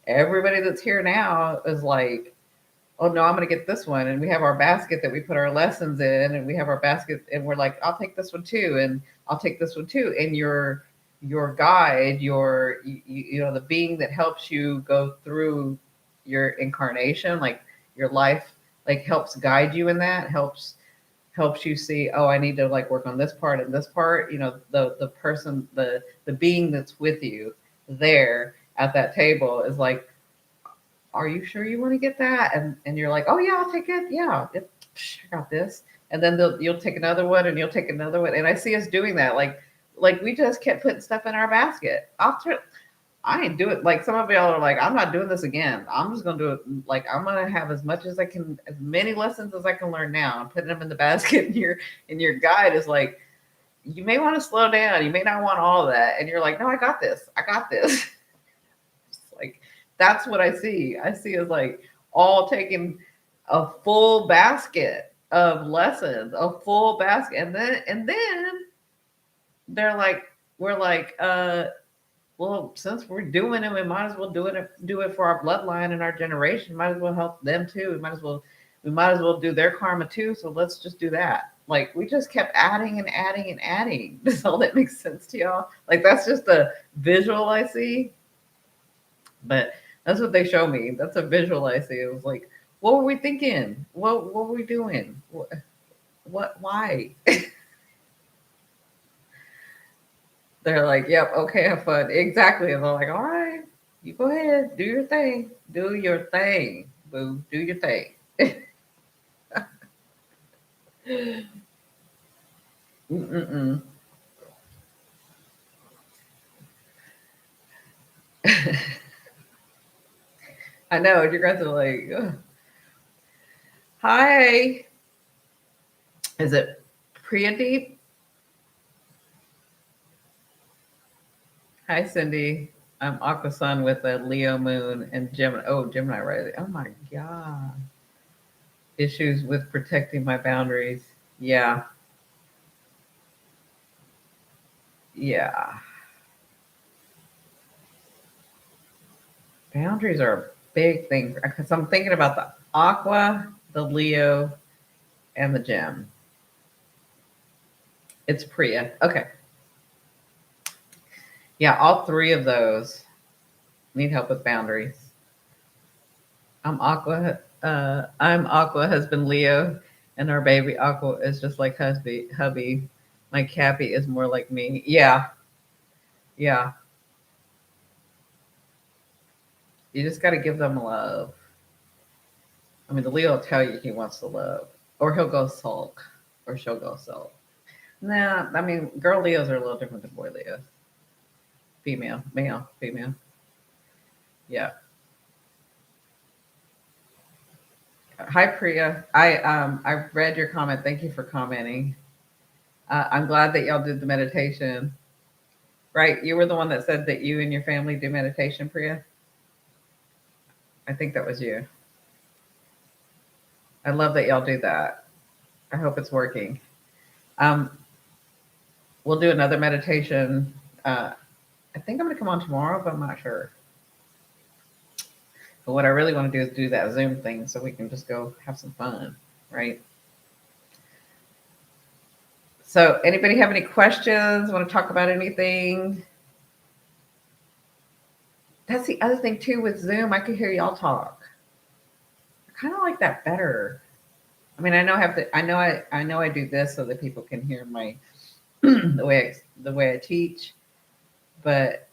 everybody that's here now is like, oh no, I'm gonna get this one. And we have our basket that we put our lessons in, and we have our basket, and we're like, I'll take this one too, and I'll take this one too. And your guide, you know, the being that helps you go through your incarnation, like your life, like helps guide you in that, helps you see, oh, I need to like work on this part and this part. You know, the person, the being that's with you there at that table is like, are you sure you want to get that? And you're like, oh yeah, I'll take it. Yeah, I got this. And then you'll take another one, and you'll take another one. And I see us doing that. Like we just kept putting stuff in our basket. I ain't do it. Like some of y'all are like, I'm not doing this again. I'm just gonna do it. Like I'm gonna have as much as I can, as many lessons as I can learn now. I'm putting them in the basket. And your guide is like, you may want to slow down. You may not want all of that. And you're like, no, I got this. I got this. Like that's what I see. I see is like all taking a full basket of lessons, a full basket, and then they're like, we're like, well, since we're doing it, we might as well do it for our bloodline and our generation. Might as well help them too. We might as well do their karma too. So let's just do that. Like we just kept adding and adding and adding. Does all that make sense to y'all? Like that's just a visual I see. But that's what they show me. That's a visual I see. It was like, what were we thinking? What were we doing? What why? They're like, yep, okay, have fun. Exactly. And they're like, all right, you go ahead, do your thing. Do your thing, boo. Do your thing. Mm-mm-mm. I know, you guys are like, ugh. Hi. Is it Priyadeep? Hi, Cindy. I'm Aqua Sun with a Leo moon and Gemini. Oh, Gemini rising. Oh my God. Issues with protecting my boundaries. Yeah. Yeah. Boundaries are a big thing because I'm thinking about the Aqua, the Leo, and the Gem. It's Priya. Okay. Yeah, all three of those need help with boundaries. I'm Aqua, husband Leo, and our baby Aqua is just like hubby. My Cappy is more like me. Yeah, yeah. You just got to give them love. I mean, the Leo will tell you he wants the love, or he'll go sulk, or she'll go sulk. Nah, I mean, girl Leos are a little different than boy Leos. Female, male, female. Yeah. Hi Priya. I read your comment. Thank you for commenting. I'm glad that y'all did the meditation. Right? You were the one that said that you and your family do meditation, Priya. I think that was you. I love that y'all do that. I hope it's working. Um, we'll do another meditation. I think I'm going to come on tomorrow, but I'm not sure. But what I really want to do is do that Zoom thing so we can just go have some fun, right? So, anybody have any questions? Want to talk about anything? That's the other thing too with Zoom. I could hear y'all talk. I kind of like that better. I mean, I know I have to. I know I do this so that people can hear my the way I teach. But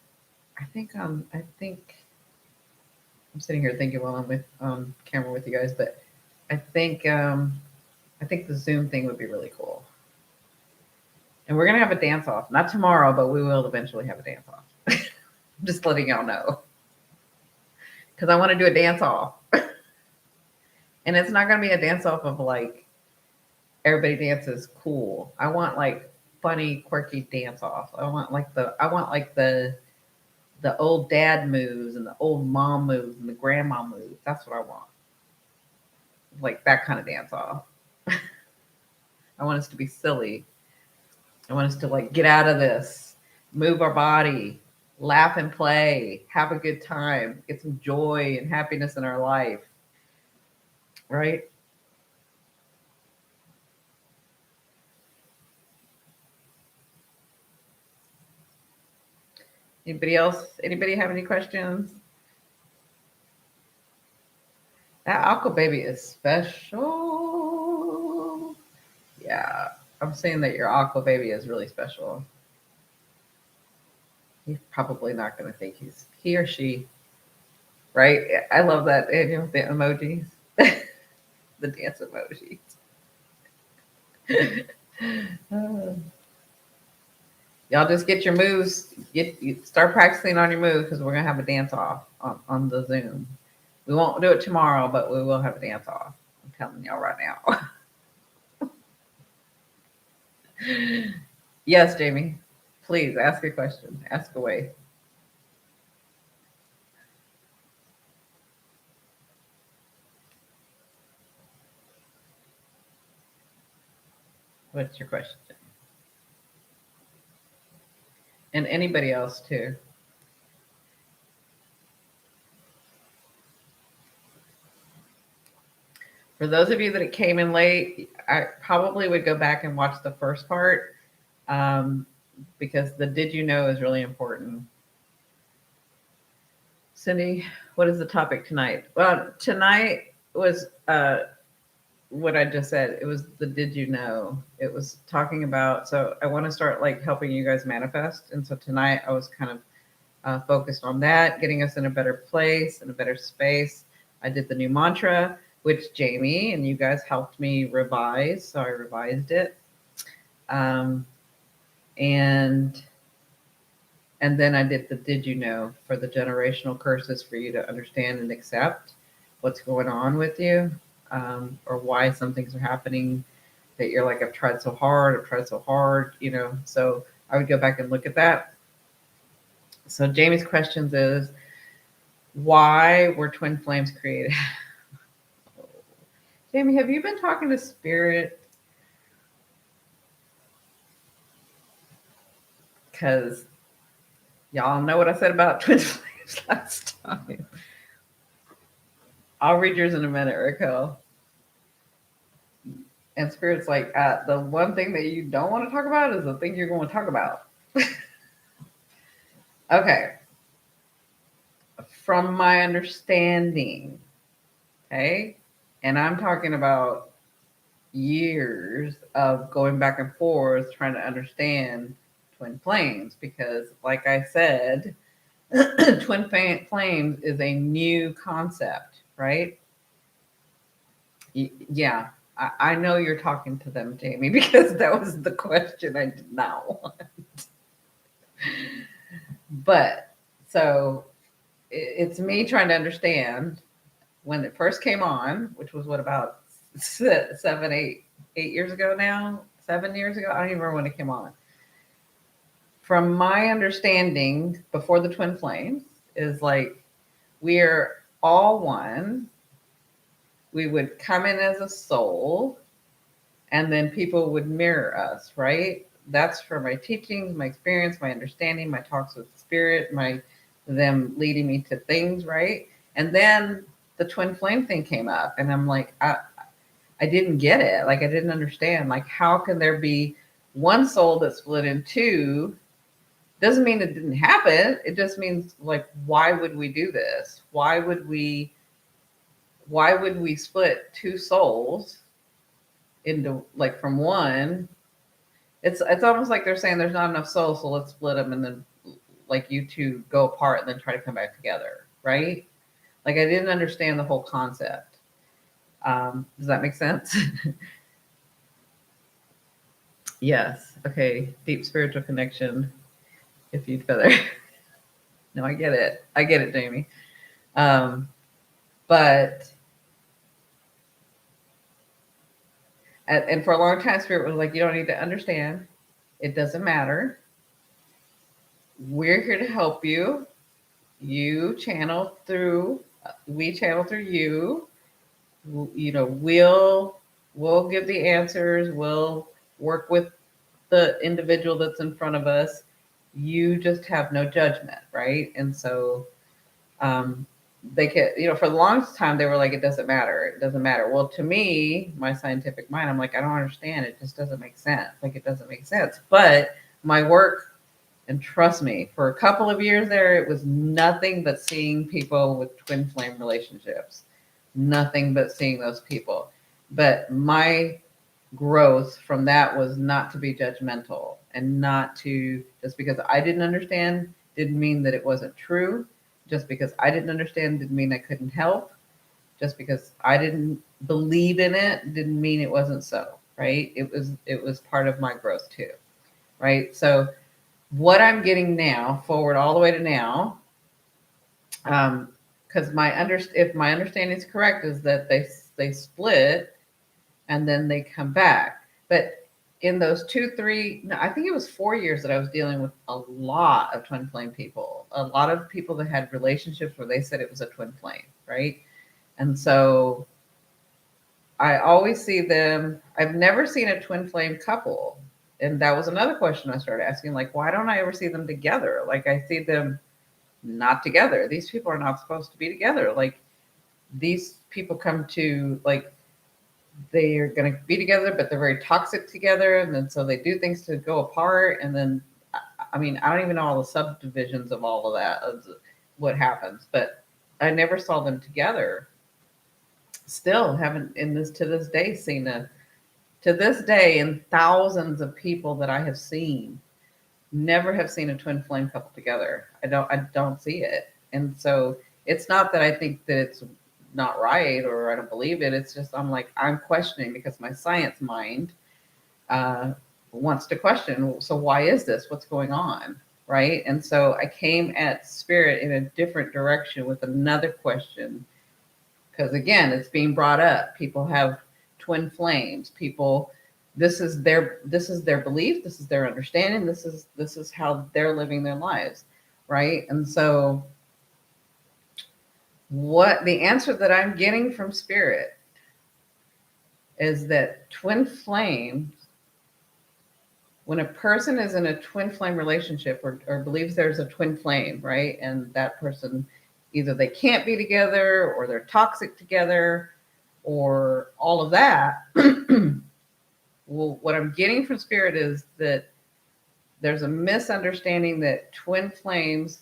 I think I'm sitting here thinking while I'm with on camera with you guys. But I think I think the Zoom thing would be really cool. And we're gonna have a dance off. Not tomorrow, but we will eventually have a dance off. I'm just letting y'all know because I want to do a dance off. And it's not going to be a dance off of like everybody dances cool. I want like funny, quirky dance off. I want like the old dad moves and the old mom moves and the grandma moves. That's what I want. Like that kind of dance off. I want us to be silly. I want us to like get out of this, move our body, laugh and play, have a good time, get some joy and happiness in our life, right? Anybody else? Anybody have any questions? That Aqua baby is special. Yeah, I'm saying that your Aqua baby is really special. He's probably not going to think he or she, right? I love that, Daniel, the emojis, the dance emojis. Y'all just get your moves. Start practicing on your moves because we're gonna have a dance off on the Zoom. We won't do it tomorrow, but we will have a dance off. I'm telling y'all right now. Yes, Jamie. Please ask a question. Ask away. What's your question? And anybody else too. For those of you that came in late, I probably would go back and watch the first part because the did you know is really important. Cindi, what is the topic tonight? Well, tonight was what I just said. It was the did you know? It was talking about, so I want to start like helping you guys manifest. And so tonight I was kind of focused on that, getting us in a better place, in a better space. I did the new mantra, which Jamie and you guys helped me revise. So I revised it. And then I did the did you know for the generational curses for you to understand and accept what's going on with you, or why some things are happening that you're like, I've tried so hard, you know. So I would go back and look at that. So Jamie's questions is, why were twin flames created? Jamie, have you been talking to spirit? Because y'all know what I said about twin flames last time. I'll read yours in a minute, Raquel. And spirit's like, the one thing that you don't want to talk about is the thing you're going to talk about. Okay. From my understanding, okay, and I'm talking about years of going back and forth trying to understand twin flames, because like I said, twin flames is a new concept, right? Yeah, I know you're talking to them, Jamie, because that was the question I did not want. But so it's me trying to understand when it first came on, which was what, about 8 years ago now, 7 years ago. I don't even remember when it came on. From my understanding, before the twin flames, is like we're all one. We would come in as a soul, and then people would mirror us, right? That's for my teachings, my experience, my understanding, my talks with spirit, them leading me to things, right? And then the twin flame thing came up, and I'm like, I didn't get it. Like, I didn't understand. Like, how can there be one soul that's split in two? Doesn't mean it didn't happen. It just means, like, why would we do this? Why would we split two souls into, like, from one? It's almost like they're saying there's not enough souls, so let's split them, and then like you two go apart and then try to come back together, right? Like, I didn't understand the whole concept. Does that make sense? Yes. Okay. Deep spiritual connection. If you'd feather. No, I get it. I get it, Jamie. But and for a long time, spirit was like, you don't need to understand. It doesn't matter. We're here to help you. You channel through. We channel through you. You know, we'll we'll give the answers. We'll work with the individual that's in front of us. You just have no judgment, right? And so um, they could, for the longest time, they were like, it doesn't matter. It doesn't matter. Well, to me, my scientific mind, I'm like, I don't understand. It just doesn't make sense. Like, it doesn't make sense. But my work, and trust me, for a couple of years there, it was nothing but seeing people with twin flame relationships, nothing but seeing those people. But my growth from that was not to be judgmental and not to, just because I didn't understand didn't mean that it wasn't true. Just because I didn't understand didn't mean I couldn't help. Just because I didn't believe in it didn't mean it wasn't so, right? It was part of my growth too, right? So what I'm getting now, forward all the way to now, because if my understanding is correct, is that they split and then they come back. But in those 2, 3, no, I think it was 4 years that I was dealing with a lot of twin flame people, a lot of people that had relationships where they said it was a twin flame, right? And so I always see them. I've never seen a twin flame couple. And that was another question I started asking, like, why don't I ever see them together? Like, I see them not together. These people are not supposed to be together. Like, these people come to, like, they are going to be together, but they're very toxic together. And then so they do things to go apart. And then, I mean, I don't even know all the subdivisions of all of that, of what happens, but I never saw them together. Still haven't in this to this day seen to this day, in thousands of people that I have seen, never have seen a twin flame couple together. I don't see it. And so it's not that I think that it's not right or I don't believe it. It's just I'm questioning because my science mind uh, wants to question. So why is this? What's going on? Right. And so I came at spirit in a different direction with another question, because again, it's being brought up. People have twin flames. People, this is their belief. This is their understanding. This is how they're living their lives, right? And so, what the answer that I'm getting from spirit is that twin flames, when a person is in a twin flame relationship or believes there's a twin flame, right? And that person, either they can't be together or they're toxic together or all of that. Well, what I'm getting from spirit is that there's a misunderstanding that twin flames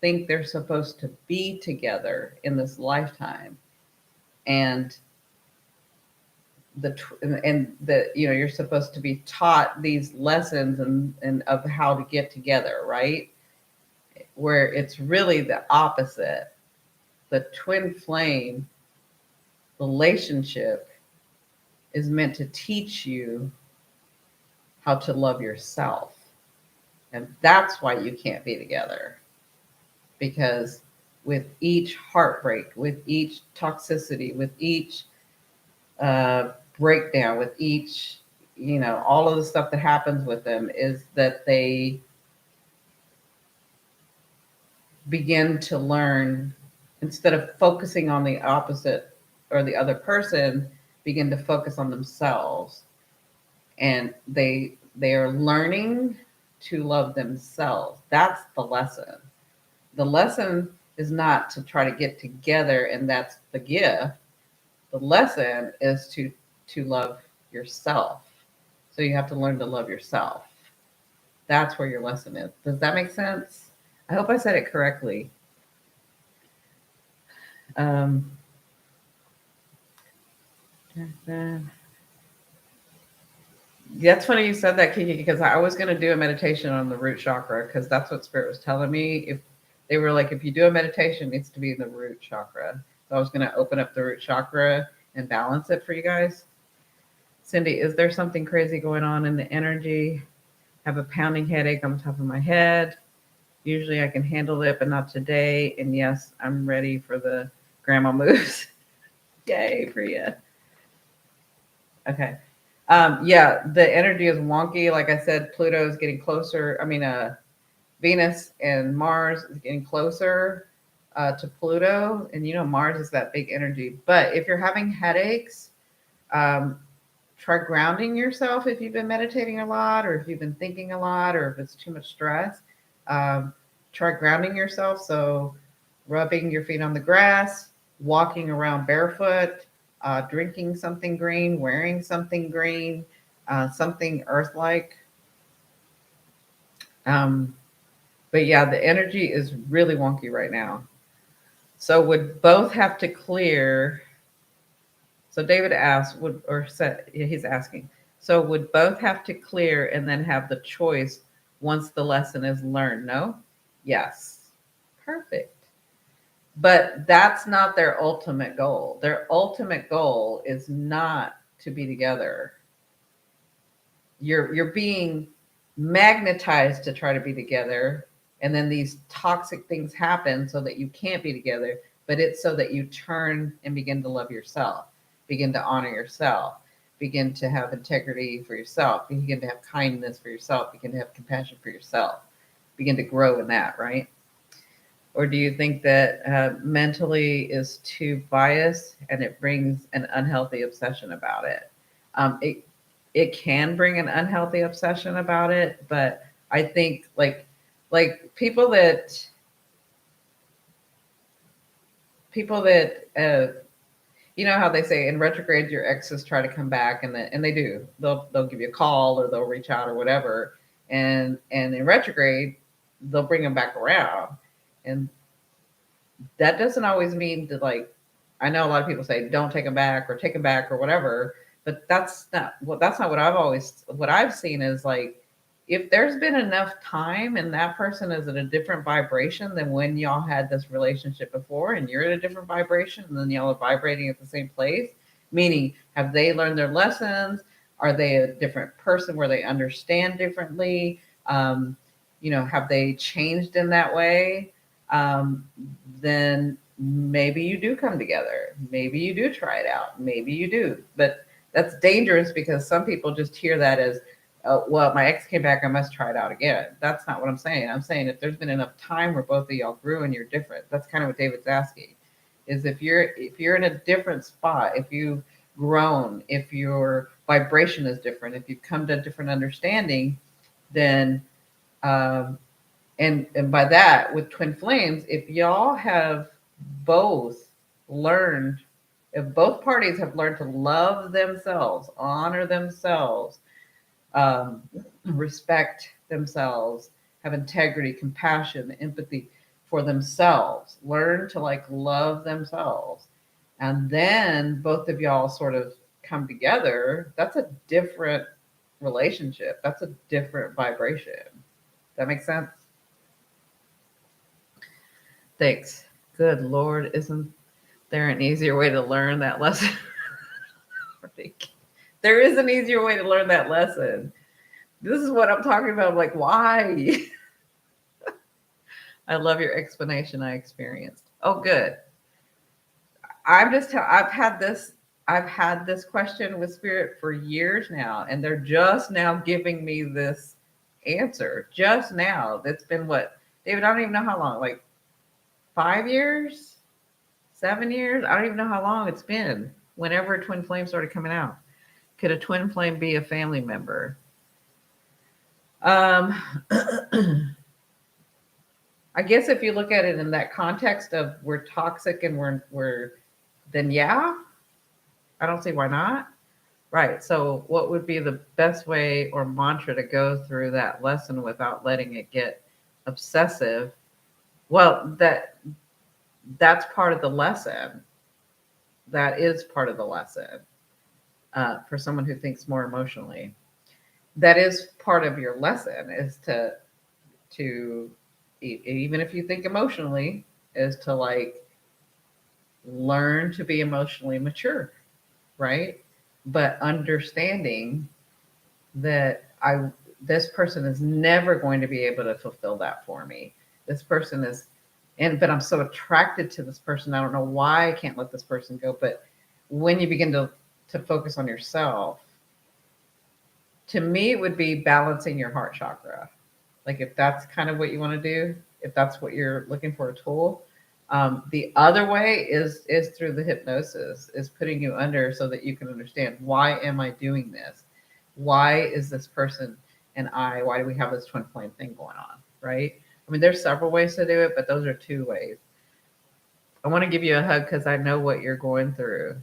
think they're supposed to be together in this lifetime. And you're supposed to be taught these lessons and of how to get together, right? Where it's really the opposite. The twin flame relationship is meant to teach you how to love yourself. And that's why you can't be together. Because with each heartbreak, with each toxicity, with each breakdown, with each, all of the stuff that happens with them, is that they begin to learn, instead of focusing on the opposite or the other person, begin to focus on themselves. And they are learning to love themselves. That's the lesson. The lesson is not to try to get together, and that's the gift. The lesson is to love yourself. So you have to learn to love yourself. That's where your lesson is. Does that make sense? I hope I said it correctly. Um, that's funny you said that, Kiki, because I was going to do a meditation on the root chakra, because that's what Spirit was telling me. If they were like, if you do a meditation, it needs to be in the root chakra. So I was going to open up the root chakra and balance it for you guys. Cindi, is there something crazy going on in the energy? Have a pounding headache on the top of my head. Usually I can handle it, but not today. And yes, I'm ready for the grandma moves. Yay, Priya. Okay. Yeah, the energy is wonky. Like I said, Pluto is getting closer. I mean, Venus and Mars is getting closer to Pluto. And Mars is that big energy. But if you're having headaches, try grounding yourself if you've been meditating a lot, or if you've been thinking a lot, or if it's too much stress. Um, Try grounding yourself. So, rubbing your feet on the grass, walking around barefoot, drinking something green, wearing something green, something earth like. Um, but yeah, the energy is really wonky right now. So, would both have to clear? So David asked, would or said he's asking. So would both have to clear and then have the choice once the lesson is learned? No? Yes. Perfect. But that's not their ultimate goal. Their ultimate goal is not to be together. You're being magnetized to try to be together, and then these toxic things happen so that you can't be together, but it's so that you turn and begin to love yourself, begin to honor yourself, begin to have integrity for yourself, begin to have kindness for yourself, begin to have compassion for yourself, begin to grow in that, right? Or do you think that mentally is too biased and it brings an unhealthy obsession about it? It can bring an unhealthy obsession about it, but I think like people that you know how they say in retrograde your exes try to come back, and they do. They'll give you a call or they'll reach out or whatever, and in retrograde they'll bring them back around, and that doesn't always mean to like. I know a lot of people say don't take them back or take them back or whatever, but that's not what I've seen is like if there's been enough time and that person is at a different vibration than when y'all had this relationship before, and you're at a different vibration and then y'all are vibrating at the same place, meaning have they learned their lessons? Are they a different person where they understand differently? Have they changed in that way? um, then maybe you do come together. Maybe you do try it out. Maybe you do. But that's dangerous because some people just hear that as, well, my ex came back, I must try it out again. That's not what I'm saying. I'm saying if there's been enough time where both of y'all grew and you're different, that's kind of what David's asking. Is if you're in a different spot, if you've grown, if your vibration is different, if you've come to a different understanding, then um, and by that with twin flames, if y'all have both learned, if both parties have learned to love themselves, honor themselves, um, respect themselves, have integrity, compassion, empathy for themselves, learn to like love themselves, and then both of y'all sort of come together, that's a different relationship, that's a different vibration. That makes sense. Thanks. Good Lord, isn't there an easier way to learn that lesson? There is an easier way to learn that lesson. This is what I'm talking about. I'm like, why? I love your explanation. I experienced. Oh, good. I've had this question with spirit for years now, and they're just now giving me this answer. Just now. That's been what, David? I don't even know how long. Like 5 years, 7 years. I don't even know how long it's been. Whenever twin flame started coming out, could a twin flame be a family member? Um, I guess if you look at it in that context of we're toxic and we're then yeah, I don't see why not. Right. So what would be the best way or mantra to go through that lesson without letting it get obsessive? Well, that's part of the lesson. That is part of the lesson for someone who thinks more emotionally. That is part of your lesson is to even if you think emotionally, is to like learn to be emotionally mature, right? But understanding that this person is never going to be able to fulfill that for me. This person is, but I'm so attracted to this person. I don't know why I can't let this person go. But when you begin to focus on yourself, to me, it would be balancing your heart chakra. Like if that's kind of what you want to do, if that's what you're looking for a tool, The other way is through the hypnosis, is putting you under so that you can understand, why am I doing this? Why is this person and why do we have this twin flame thing going on? Right? I mean, there's several ways to do it, but those are two ways. I want to give you a hug because I know what you're going through.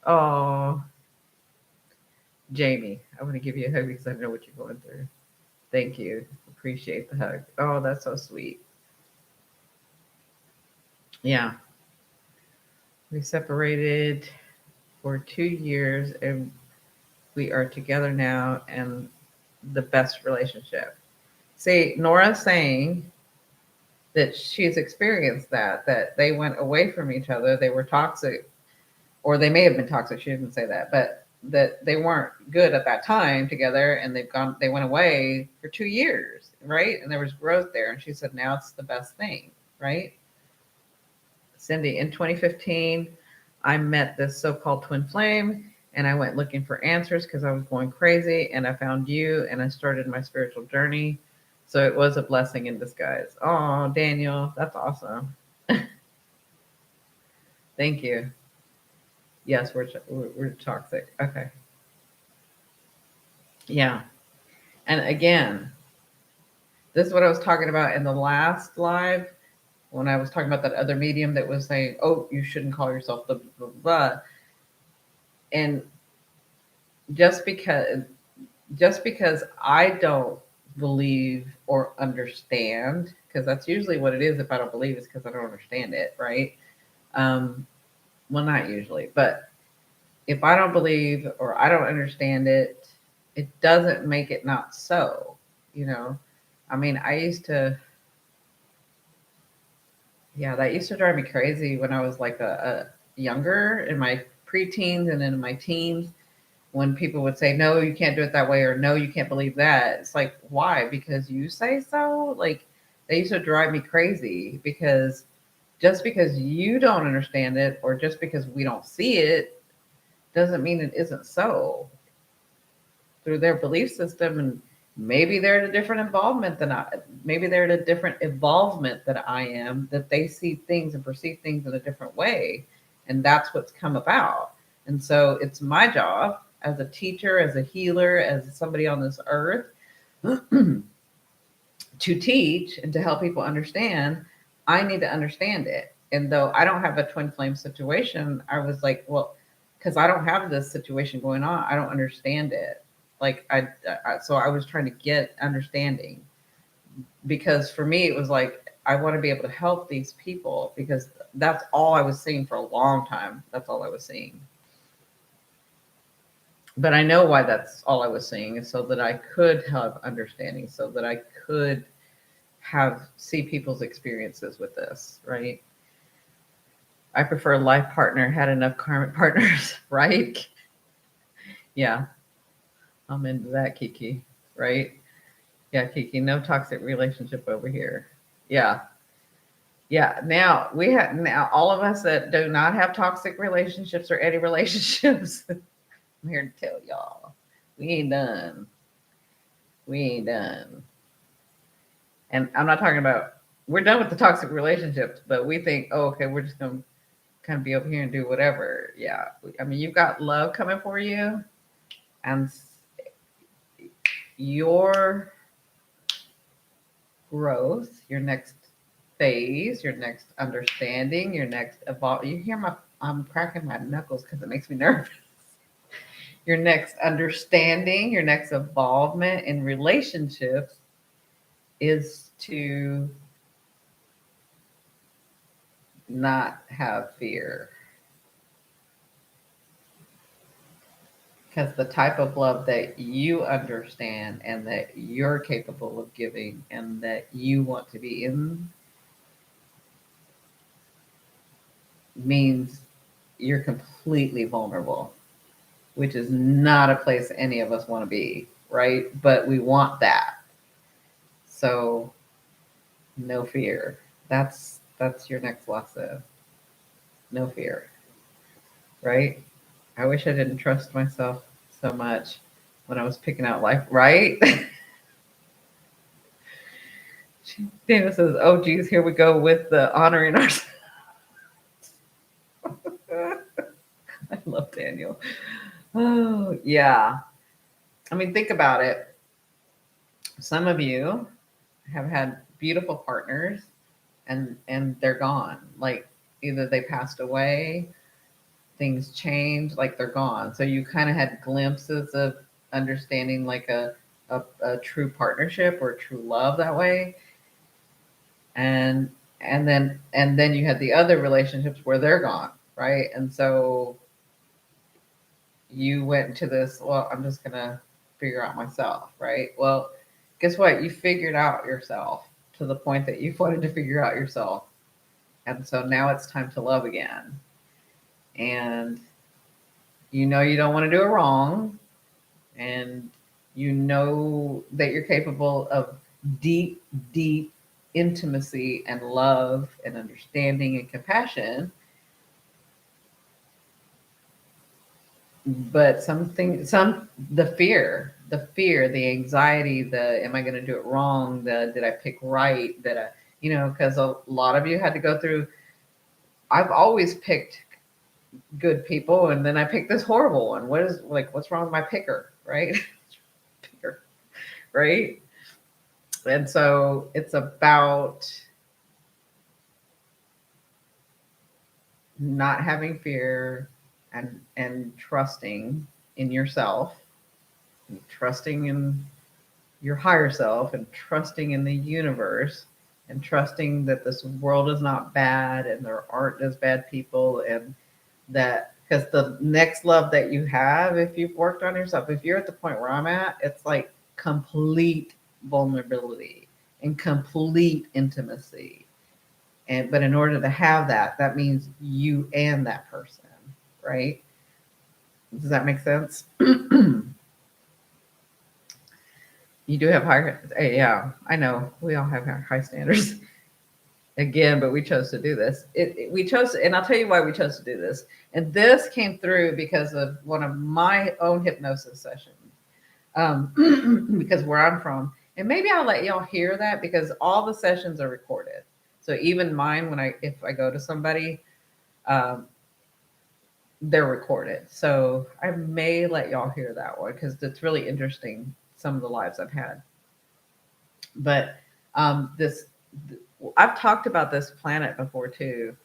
Oh, Jamie, I want to give you a hug because I know what you're going through. Thank you. Appreciate the hug. Oh, that's so sweet. Yeah. We separated for 2 years and we are together now and the best relationship. See, Nora's saying that she's experienced that they went away from each other. They were toxic, or they may have been toxic. She didn't say that, but that they weren't good at that time together and they went away for 2 years, right? And there was growth there. And she said, now it's the best thing, right? Cindi, in 2015, I met this so-called twin flame and I went looking for answers because I was going crazy, and I found you and I started my spiritual journey. So it was a blessing in disguise. Oh, Daniel, that's awesome. Thank you. Yes, we're toxic. Okay. Yeah. And again, this is what I was talking about in the last live when I was talking about that other medium that was saying, oh, you shouldn't call yourself the blah, blah, blah. And just because I don't believe or understand, because that's usually what it is. If I don't believe, it's because I don't understand it, right? Well, not usually, but if I don't believe or I don't understand it, it doesn't make it not so, you know. I mean, yeah, that used to drive me crazy when I was like a younger, in my preteens and in my teens, when people would say, no, you can't do it that way, or no, you can't believe that. It's like, why? Because you say so? Like, they used to drive me crazy, because just because you don't understand it or just because we don't see it doesn't mean it isn't so. Through their belief system, and maybe they're at a different involvement than maybe they're at a different involvement than I am, that they see things and perceive things in a different way. And that's what's come about. And so it's my job as a teacher, as a healer, as somebody on this earth to teach and to help people understand. I need to understand it. And though I don't have a twin flame situation, I was like, well, because I don't have this situation going on, I don't understand it. Like so I was trying to get understanding, because for me it was like, I want to be able to help these people, because that's all I was seeing for a long time. That's all I was seeing. But I know why that's all I was seeing, is so that I could have understanding, so that I could see people's experiences with this, right? I prefer a life partner, had enough karmic partners, right? Yeah, I'm into that, Kiki, right? Yeah, Kiki, no toxic relationship over here. Yeah. Yeah. Now all of us that do not have toxic relationships or any relationships, I'm here to tell y'all, we ain't done. We ain't done. And I'm not talking about, we're done with the toxic relationships, but we think, oh, okay, we're just gonna kind of be over here and do whatever. Yeah. I mean, you've got love coming for you, and your growth, your next phase, your next understanding, your next evolve. You hear I'm cracking my knuckles because it makes me nervous. Your next understanding, your next involvement in relationships is to not have fear. Because the type of love that you understand and that you're capable of giving and that you want to be in means you're completely vulnerable, which is not a place any of us want to be, right? But we want that. So no fear. That's your next lesson. No fear, right? I wish I didn't trust myself so much when I was picking out life, right? Dana says, "Oh, geez, here we go with the honoring ourselves." I love Daniel. Oh, yeah. I mean, think about it. Some of you have had beautiful partners and they're gone. Like either they passed away, things changed, like they're gone. So you kind of had glimpses of understanding like a true partnership or true love that way. And and then you had the other relationships where they're gone, right? And so you went into this, well, I'm just gonna figure out myself, right? Well, guess what? You figured out yourself to the point that you wanted to figure out yourself. And so now it's time to love again. And you know you don't want to do it wrong. And you know that you're capable of deep, deep intimacy and love and understanding and compassion. But the fear, the anxiety, the am I going to do it wrong, the did I pick right, that I, because a lot of you had to go through. I've always picked good people, and then I picked this horrible one. What's wrong with my picker, right? Picker, right? And so it's about not having fear and trusting in yourself, and trusting in your higher self, and trusting in the universe, and trusting that this world is not bad and there aren't as bad people, and that because the next love that you have, if you've worked on yourself, if you're at the point where I'm at, it's like complete vulnerability and complete intimacy. And but in order to have that, that means you and that person, right? Does that make sense? You do have high, yeah, I know. We all have high standards again, but we chose to do this. We chose, and I'll tell you why we chose to do this. And this came through because of one of my own hypnosis sessions, because where I'm from, and maybe I'll let y'all hear that because all the sessions are recorded. So even mine, if I go to somebody, um, they're recorded. So I may let y'all hear that one because it's really interesting. Some of the lives I've had. But this, I've talked about this planet before too,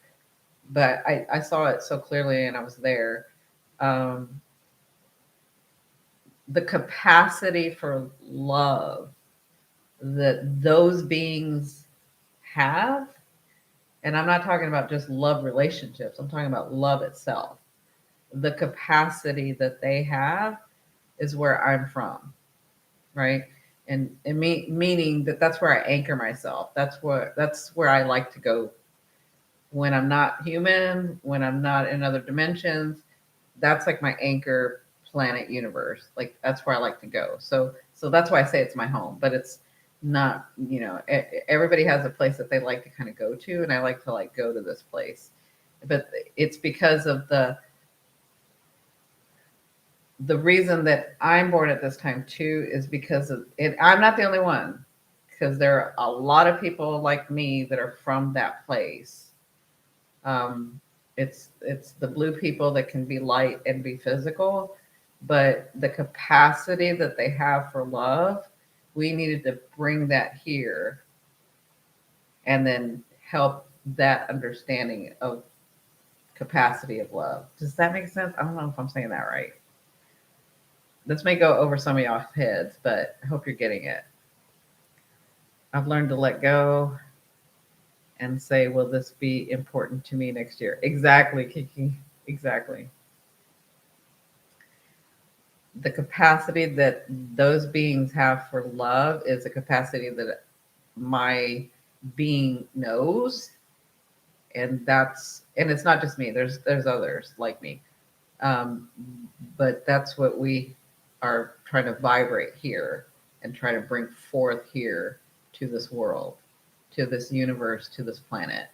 but I saw it so clearly and I was there. Um, the capacity for love that those beings have, and I'm not talking about just love relationships, I'm talking about love itself. The capacity that they have is where I'm from, right? And meaning that that's where I anchor myself. That's where I like to go when I'm not human, when I'm not in other dimensions. That's like my anchor planet universe. Like that's where I like to go. So that's why I say it's my home, but it's not, everybody has a place that they like to kind of go to, and I like to like go to this place. But it's because of the reason that I'm born at this time too is because of it. I'm not the only one, because there are a lot of people like me that are from that place. Um, it's the blue people that can be light and be physical, but the capacity that they have for love, we needed to bring that here and then help that understanding of capacity of love. Does that make sense? I don't know if I'm saying that right. This may go over some of y'all's heads, but I hope you're getting it. I've learned to let go and say, will this be important to me next year? Exactly, Kiki. Exactly. The capacity that those beings have for love is a capacity that my being knows. And it's not just me, there's others like me. Um, but that's what we are trying to vibrate here and try to bring forth here to this world, to this universe, to this planet,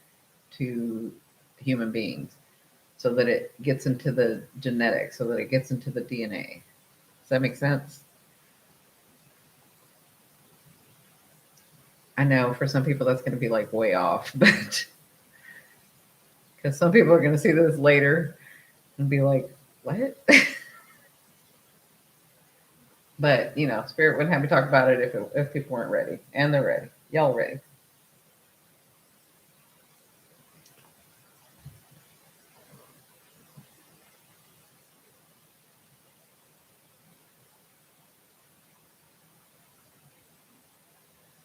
to human beings, so that it gets into the genetics, so that it gets into the DNA. Does that make sense? I know for some people that's going to be like way off, but because some people are going to see this later and be like, what? But you know, Spirit wouldn't have me talk about it if people weren't ready, and they're ready. Y'all ready?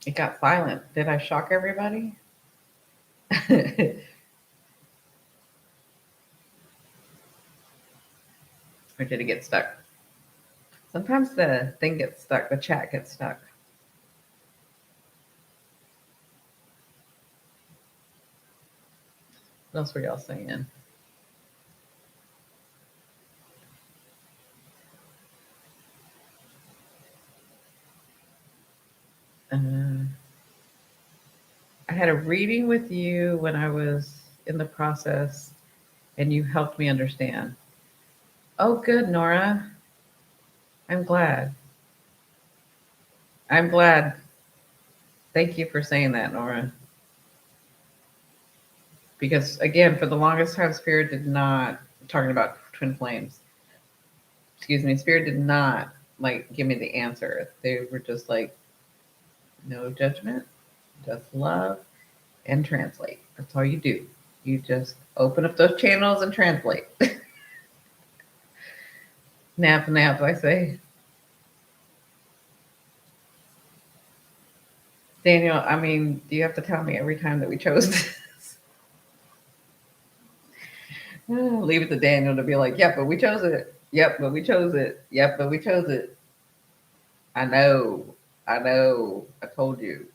It got silent. Did I shock everybody? Or did it get stuck? Sometimes the thing gets stuck, the chat gets stuck. What else were y'all saying? Uh, I had a reading with you when I was in the process, and you helped me understand. Oh, good, Nora. I'm glad. I'm glad. Thank you for saying that, Nora. Because again, for the longest time, Spirit did not talking about twin flames. Excuse me, Spirit did not like give me the answer. They were just like, no judgment, just love and translate. That's all you do. You just open up those channels and translate. Nap, nap, I say. Daniel, I mean, do you have to tell me every time that we chose this? Leave it to Daniel to be like, yep, but we chose it. Yep, but we chose it. Yep, but we chose it. I know. I know. I told you.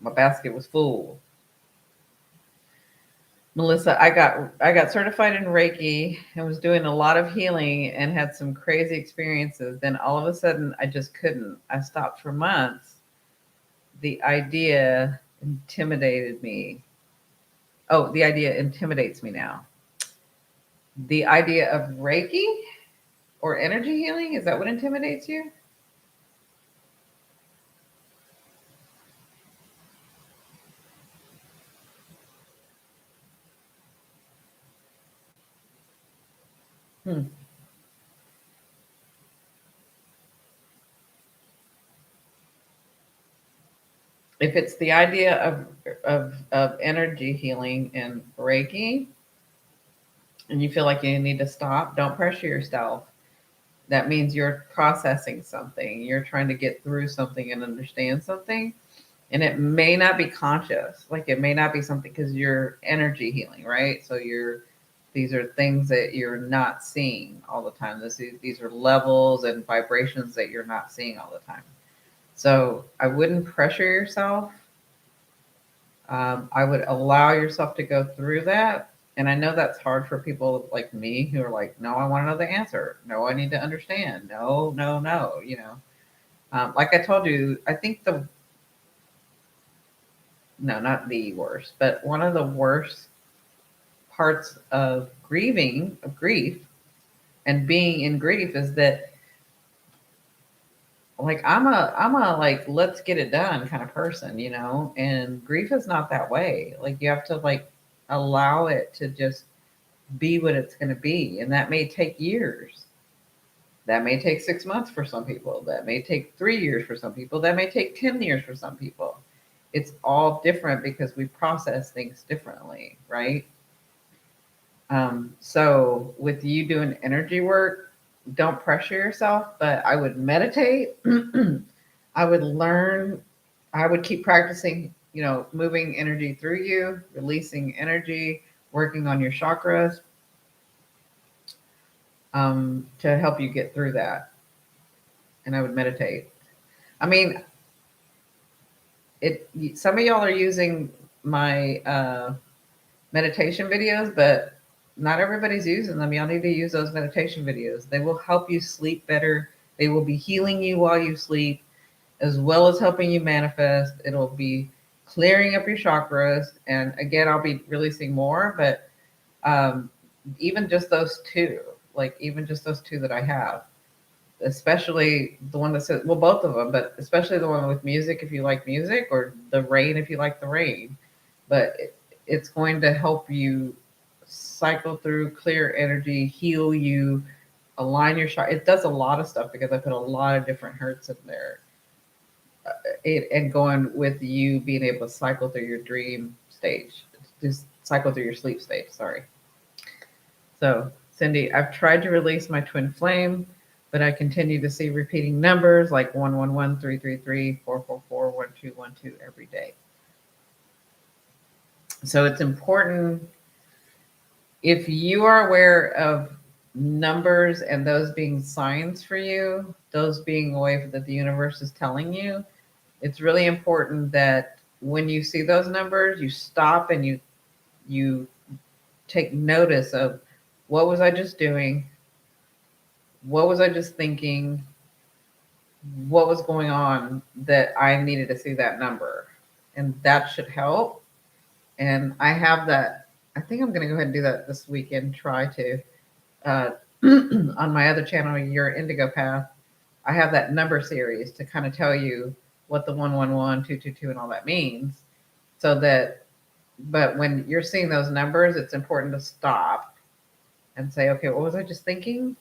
My basket was full. Melissa, I got certified in Reiki and was doing a lot of healing and had some crazy experiences. Then all of a sudden I just couldn't. I stopped for months. The idea intimidated me. Oh, the idea intimidates me now. The idea of Reiki or energy healing, is that what intimidates you? Hmm. If it's the idea of energy healing and Reiki, and you feel like you need to stop, don't pressure yourself. That means you're processing something. You're trying to get through something and understand something. And it may not be conscious. Like it may not be something because you're energy healing, right? So these are things that you're not seeing all the time. These are levels and vibrations that you're not seeing all the time. So I wouldn't pressure yourself. I would allow yourself to go through that. And I know that's hard for people like me who are like, no, I want to know the answer. No, I need to understand. No, no, no. You know, like I told you, I think no, not the worst, but one of the worst parts of grief, and being in grief is that like I'm a like let's get it done kind of person, you know, and grief is not that way. Like you have to like allow it to just be what it's going to be. And that may take years. That may take 6 months for some people. That may take 3 years for some people. That may take 10 years for some people. It's all different because we process things differently, right? So with you doing energy work, don't pressure yourself, but I would meditate. I would learn, I would keep practicing, you know, moving energy through you, releasing energy, working on your chakras, to help you get through that. And I would meditate. I mean, it. Some of y'all are using my meditation videos, but not everybody's using them. Y'all need to use those meditation videos. They will help you sleep better. They will be healing you while you sleep, as well as helping you manifest. It'll be clearing up your chakras. And again, I'll be releasing more, but even just those two, like even just those two that I have, especially the one that says, well, both of them, but especially the one with music if you like music, or the rain if you like the rain. But it's going to help you cycle through, clear energy, heal you, align your chakra. It does a lot of stuff because I put a lot of different hertz in there. And going with you being able to cycle through your dream stage, just cycle through your sleep stage. Sorry. So, Cindi, I've tried to release my twin flame, but I continue to see repeating numbers like 111, 333, 444, 1212 every day. So it's important, if you are aware of numbers and those being signs for you, those being a way that the universe is telling you, it's really important that when you see those numbers, you stop and you take notice of, what was I just doing? What was I just thinking? What was going on that I needed to see that number? And that should help. And I have that. I think I'm going to go ahead and do that this weekend. Try to uh, on my other channel, Your Indigo Path. I have that number series to kind of tell you what the 111, 222, and all that means. So that, but when you're seeing those numbers, it's important to stop and say, okay, what was I just thinking?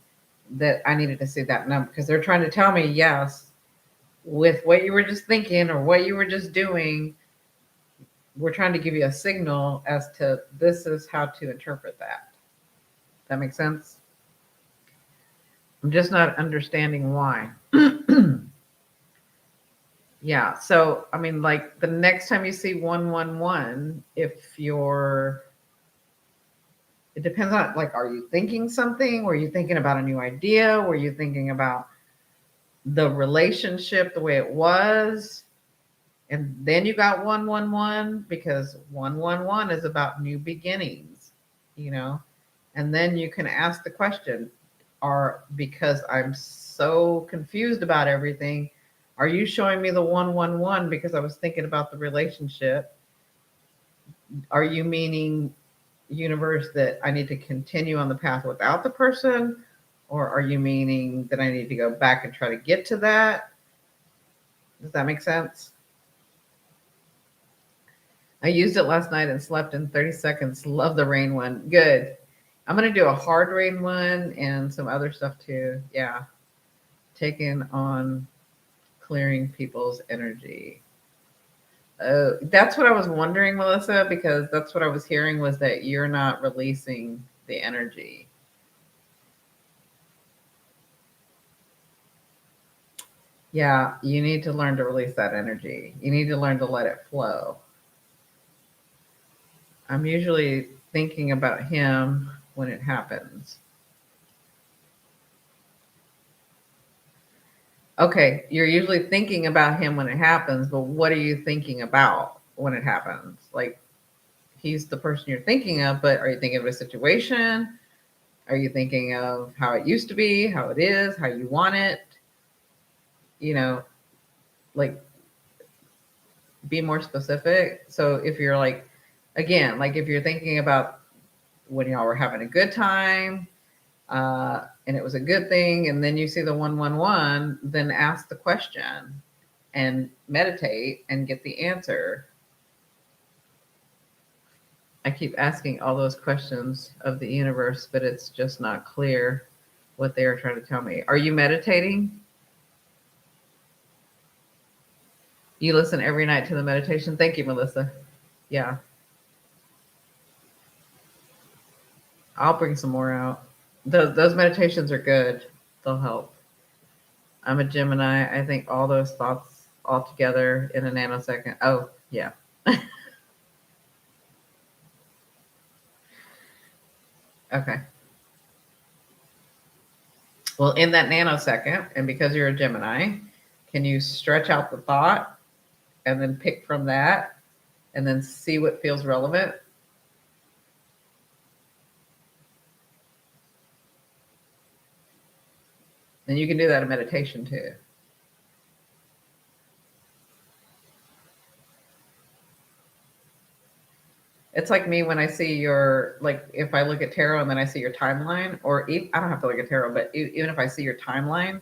That I needed to see that number, because they're trying to tell me, yes, with what you were just thinking or what you were just doing, we're trying to give you a signal as to this is how to interpret that. That makes sense? I'm just not understanding why. Yeah. So, I mean, like the next time you see 111, if you're, it depends on, like, are you thinking something? Were you thinking about a new idea? Were you thinking about the relationship the way it was? And then you got 111, because 111 is about new beginnings, you know? And then you can ask the question, are, because I'm so confused about everything, are you showing me the 111 because I was thinking about the relationship? Are you meaning, universe, that I need to continue on the path without the person? Or are you meaning that I need to go back and try to get to that? Does that make sense? I used it last night and slept in 30 seconds. Love the rain one. Good. I'm going to do a hard rain one and some other stuff too. Yeah. Taking on clearing people's energy. That's what I was wondering, Melissa, because that's what I was hearing, was that you're not releasing the energy. Yeah, you need to learn to release that energy. You need to learn to let it flow. I'm usually thinking about him when it happens. Okay, you're usually thinking about him when it happens, but what are you thinking about when it happens? Like, he's the person you're thinking of, but are you thinking of a situation? Are you thinking of how it used to be, how it is, how you want it? You know, like, be more specific. So if you're like, again, like if you're thinking about when y'all were having a good time, and it was a good thing, and then you see the 111, then ask the question and meditate and get the answer. I keep asking all those questions of the universe, but it's just not clear what they are trying to tell me. Are you meditating? You listen every night to the meditation. Thank you, Melissa. Yeah. I'll bring some more out. Those meditations are good. They'll help. I'm a Gemini. I think all those thoughts all together in a nanosecond. Oh, yeah. Okay. Well, in that nanosecond, and because you're a Gemini, can you stretch out the thought and then pick from that and then see what feels relevant? And you can do that in meditation too. It's like me when I see your, like, if I look at tarot and then I see your timeline, or I don't have to look at tarot, but even if I see your timeline,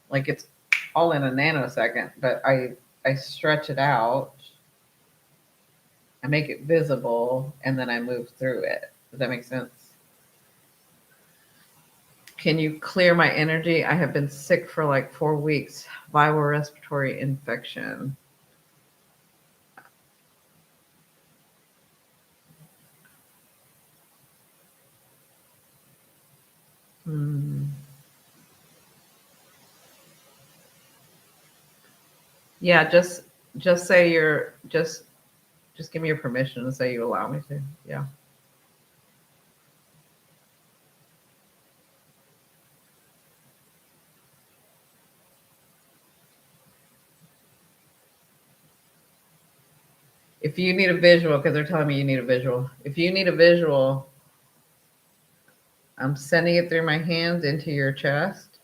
Like it's all in a nanosecond, but I stretch it out, I make it visible, and then I move through it. Does that make sense? Can you clear my energy? I have been sick for like 4 weeks. Viral respiratory infection. Hmm. Yeah, just say you're just give me your permission and say you allow me to. Yeah. If you need a visual, because they're telling me you need a visual. If you need a visual, I'm sending it through my hands into your chest.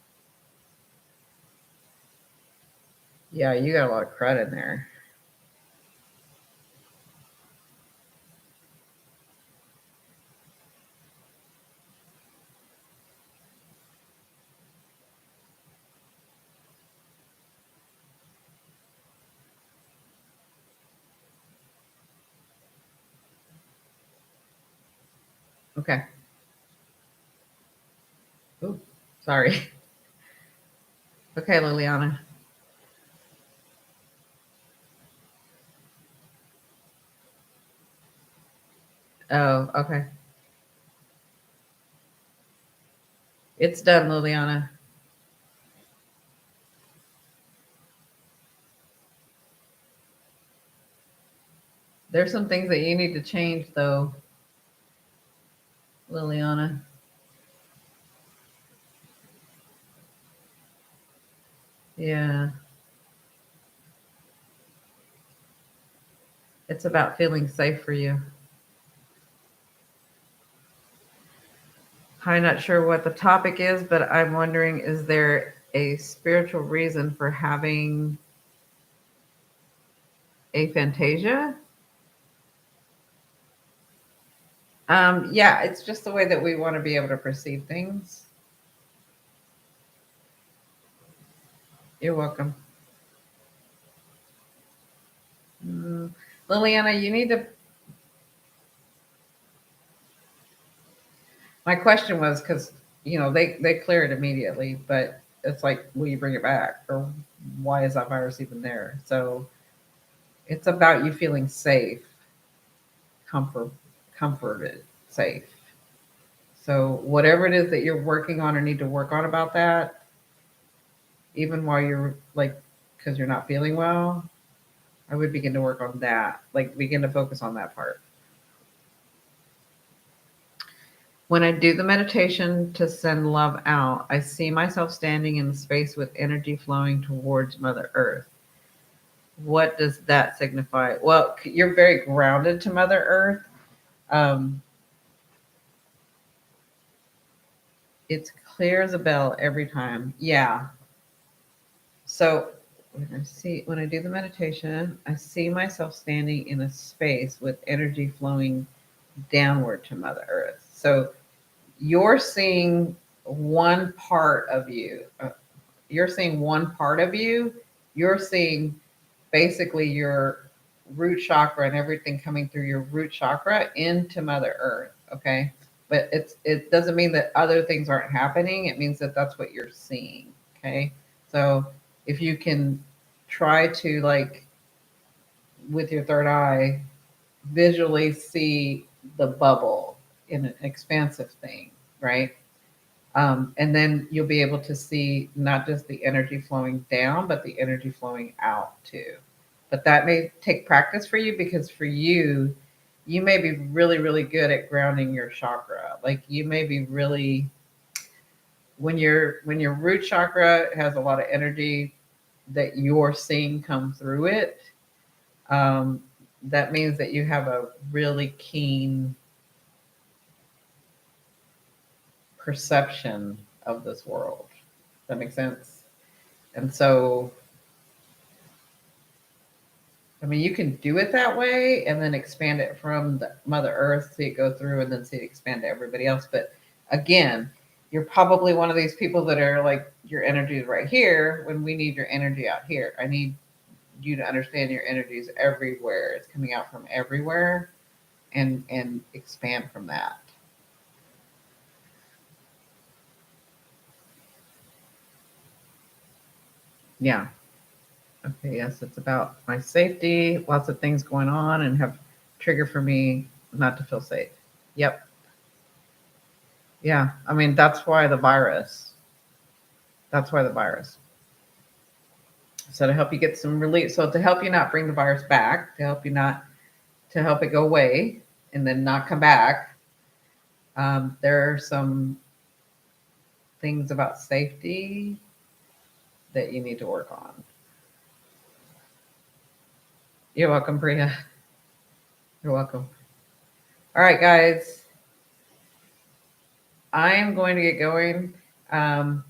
Yeah, you got a lot of crud in there. Okay. Ooh, sorry. Okay, Liliana. Oh, okay. It's done, Liliana. There's some things that you need to change, though, Liliana. Yeah. It's about feeling safe for you. I'm not sure what the topic is, but I'm wondering, is there a spiritual reason for having aphantasia? Yeah, it's just the way that we want to be able to perceive things. You're welcome. Mm, Liliana, you need to. My question was because they clear it immediately, but it's like, will you bring it back, or why is that virus even there? So it's about you feeling safe, comfort, comforted, safe. So whatever it is that you're working on or need to work on about that, even while you're like, because you're not feeling well, I would begin to work on that. Like begin to focus on that part. When I do the meditation to send love out, I see myself standing in the space with energy flowing towards Mother Earth. What does that signify? Well, you're very grounded to Mother Earth. Um, it's clear as a bell every time. Yeah. So when I do the meditation, I see myself standing in a space with energy flowing downward to Mother Earth. So you're seeing one part of you. You're seeing one part of you. You're seeing basically your root chakra and everything coming through your root chakra into Mother Earth. Okay. But it doesn't mean that other things aren't happening. It means that that's what you're seeing. Okay. So if you can try to, like, with your third eye, visually see the bubble in an expansive thing, right? And then you'll be able to see not just the energy flowing down, but the energy flowing out too. But that may take practice for you, because for you, you may be really, really good at grounding your chakra. Like you may be really, when your root chakra has a lot of energy that you're seeing come through it, um, that means that you have a really keen perception of this world. Does that make sense? And so, I mean, you can do it that way and then expand it from the Mother Earth, see it go through, and then see it expand to everybody else. But again, you're probably one of these people that are like, your energy is right here when we need your energy out here. I need you to understand your energy is everywhere. It's coming out from everywhere, and expand from that. Yeah. Okay, yes, it's about my safety, lots of things going on, and have trigger for me not to feel safe. Yep. Yeah. I mean, that's why the virus. That's why the virus. So to help you get some relief, so to help you not bring the virus back, to help you not, to help it go away and then not come back, there are some things about safety that you need to work on. You're welcome, Priya. You're welcome. All right, guys. I am going to get going. Um,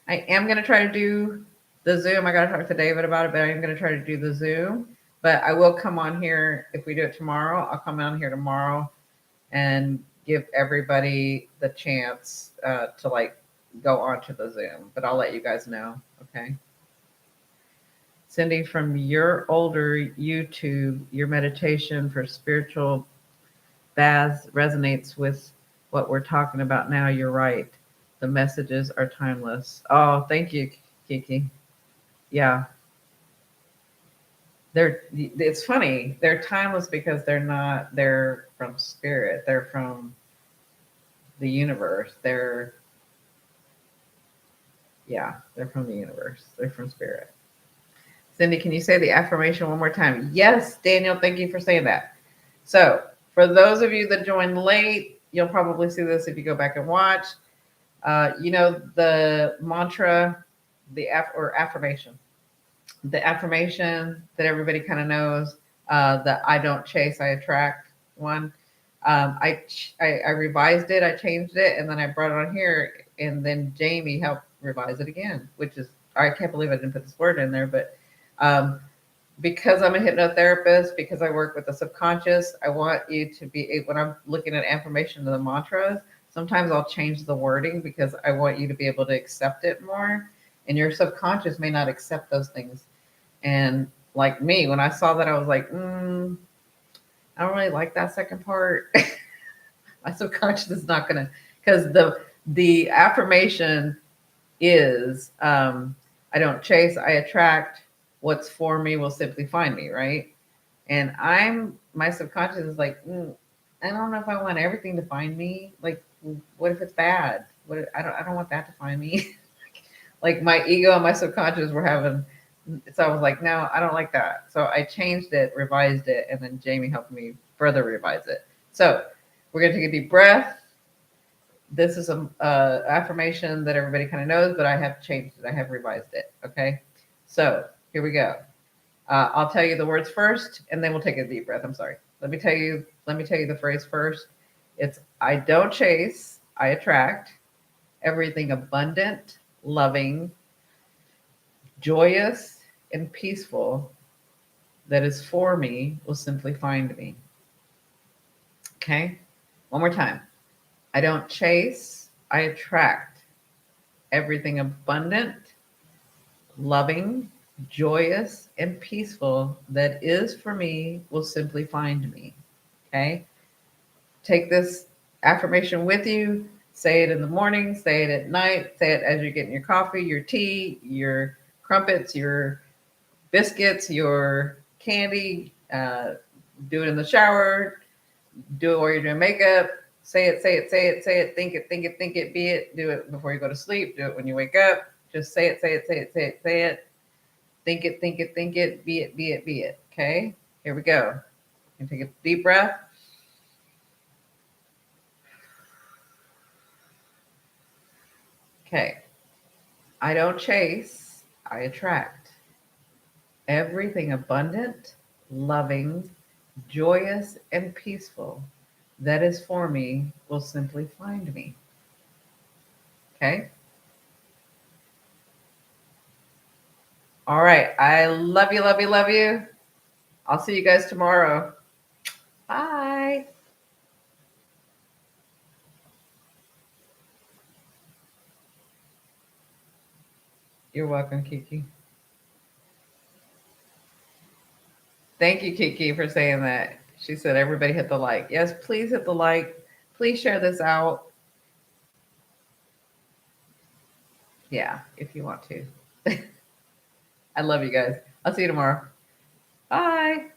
I am going to try to do the Zoom. I got to talk to David about it, but I am going to try to do the Zoom. But I will come on here if we do it tomorrow. I'll come on here tomorrow and give everybody the chance to like go onto the Zoom. But I'll let you guys know. Okay. Cindi, from your older YouTube, your meditation for spiritual baths resonates with what we're talking about now. You're right. The messages are timeless. Oh, thank you, Kiki. Yeah. It's funny. They're timeless because they're from spirit. They're from the universe. They're from the universe. They're from spirit. Cindi, can you say the affirmation one more time? Yes, Daniel, thank you for saying that. So, for those of you that joined late, you'll probably see this if you go back and watch. You know the mantra, or affirmation. The affirmation that everybody kind of knows, the I don't chase, I attract one. I revised it, I changed it, and then I brought it on here, and then Jamie helped revise it again, which is, I can't believe I didn't put this word in there, but um, because I'm a hypnotherapist, because I work with the subconscious, I want you to be, when I'm looking at affirmation of the mantras, sometimes I'll change the wording because I want you to be able to accept it more. And your subconscious may not accept those things. And like me, when I saw that, I was like, I don't really like that second part. My subconscious is not gonna, because the affirmation is I don't chase, I attract. What's for me will simply find me, right? And my subconscious is like, I don't know if I want everything to find me. Like, what if it's bad? I don't want that to find me. Like my ego and my subconscious were having, so I was like, no, I don't like that. So I changed it, revised it, and then Jamie helped me further revise it. So we're gonna take a deep breath. This is a affirmation that everybody kind of knows, but I have changed it. I have revised it. Okay. So here we go. I'll tell you the words first, and then we'll take a deep breath. I'm sorry. Let me tell you the phrase first. It's I don't chase, I attract. Everything abundant, loving, joyous, and peaceful that is for me will simply find me. Okay. One more time. I don't chase, I attract. Everything abundant, loving, joyous, and peaceful that is for me will simply find me. Okay. Take this affirmation with you. Say it in the morning, say it at night, say it as you're getting your coffee, your tea, your crumpets, your biscuits, your candy. Do it in the shower, do it while you're doing makeup. Say it, say it, say it, say it, think it, think it, think it, be it. Do it before you go to sleep, do it when you wake up. Just say it, say it, say it, say it, say it. Think it, think it, think it, be it, be it, be it. Okay, here we go. And take a deep breath. Okay. I don't chase, I attract. Everything abundant, loving, joyous, and peaceful that is for me will simply find me. Okay. All right. I love you, love you, love you. I'll see you guys tomorrow. Bye. You're welcome, Kiki. Thank you, Kiki, for saying that. She said everybody hit the like. Yes, please hit the like. Please share this out. Yeah, if you want to. I love you guys. I'll see you tomorrow. Bye.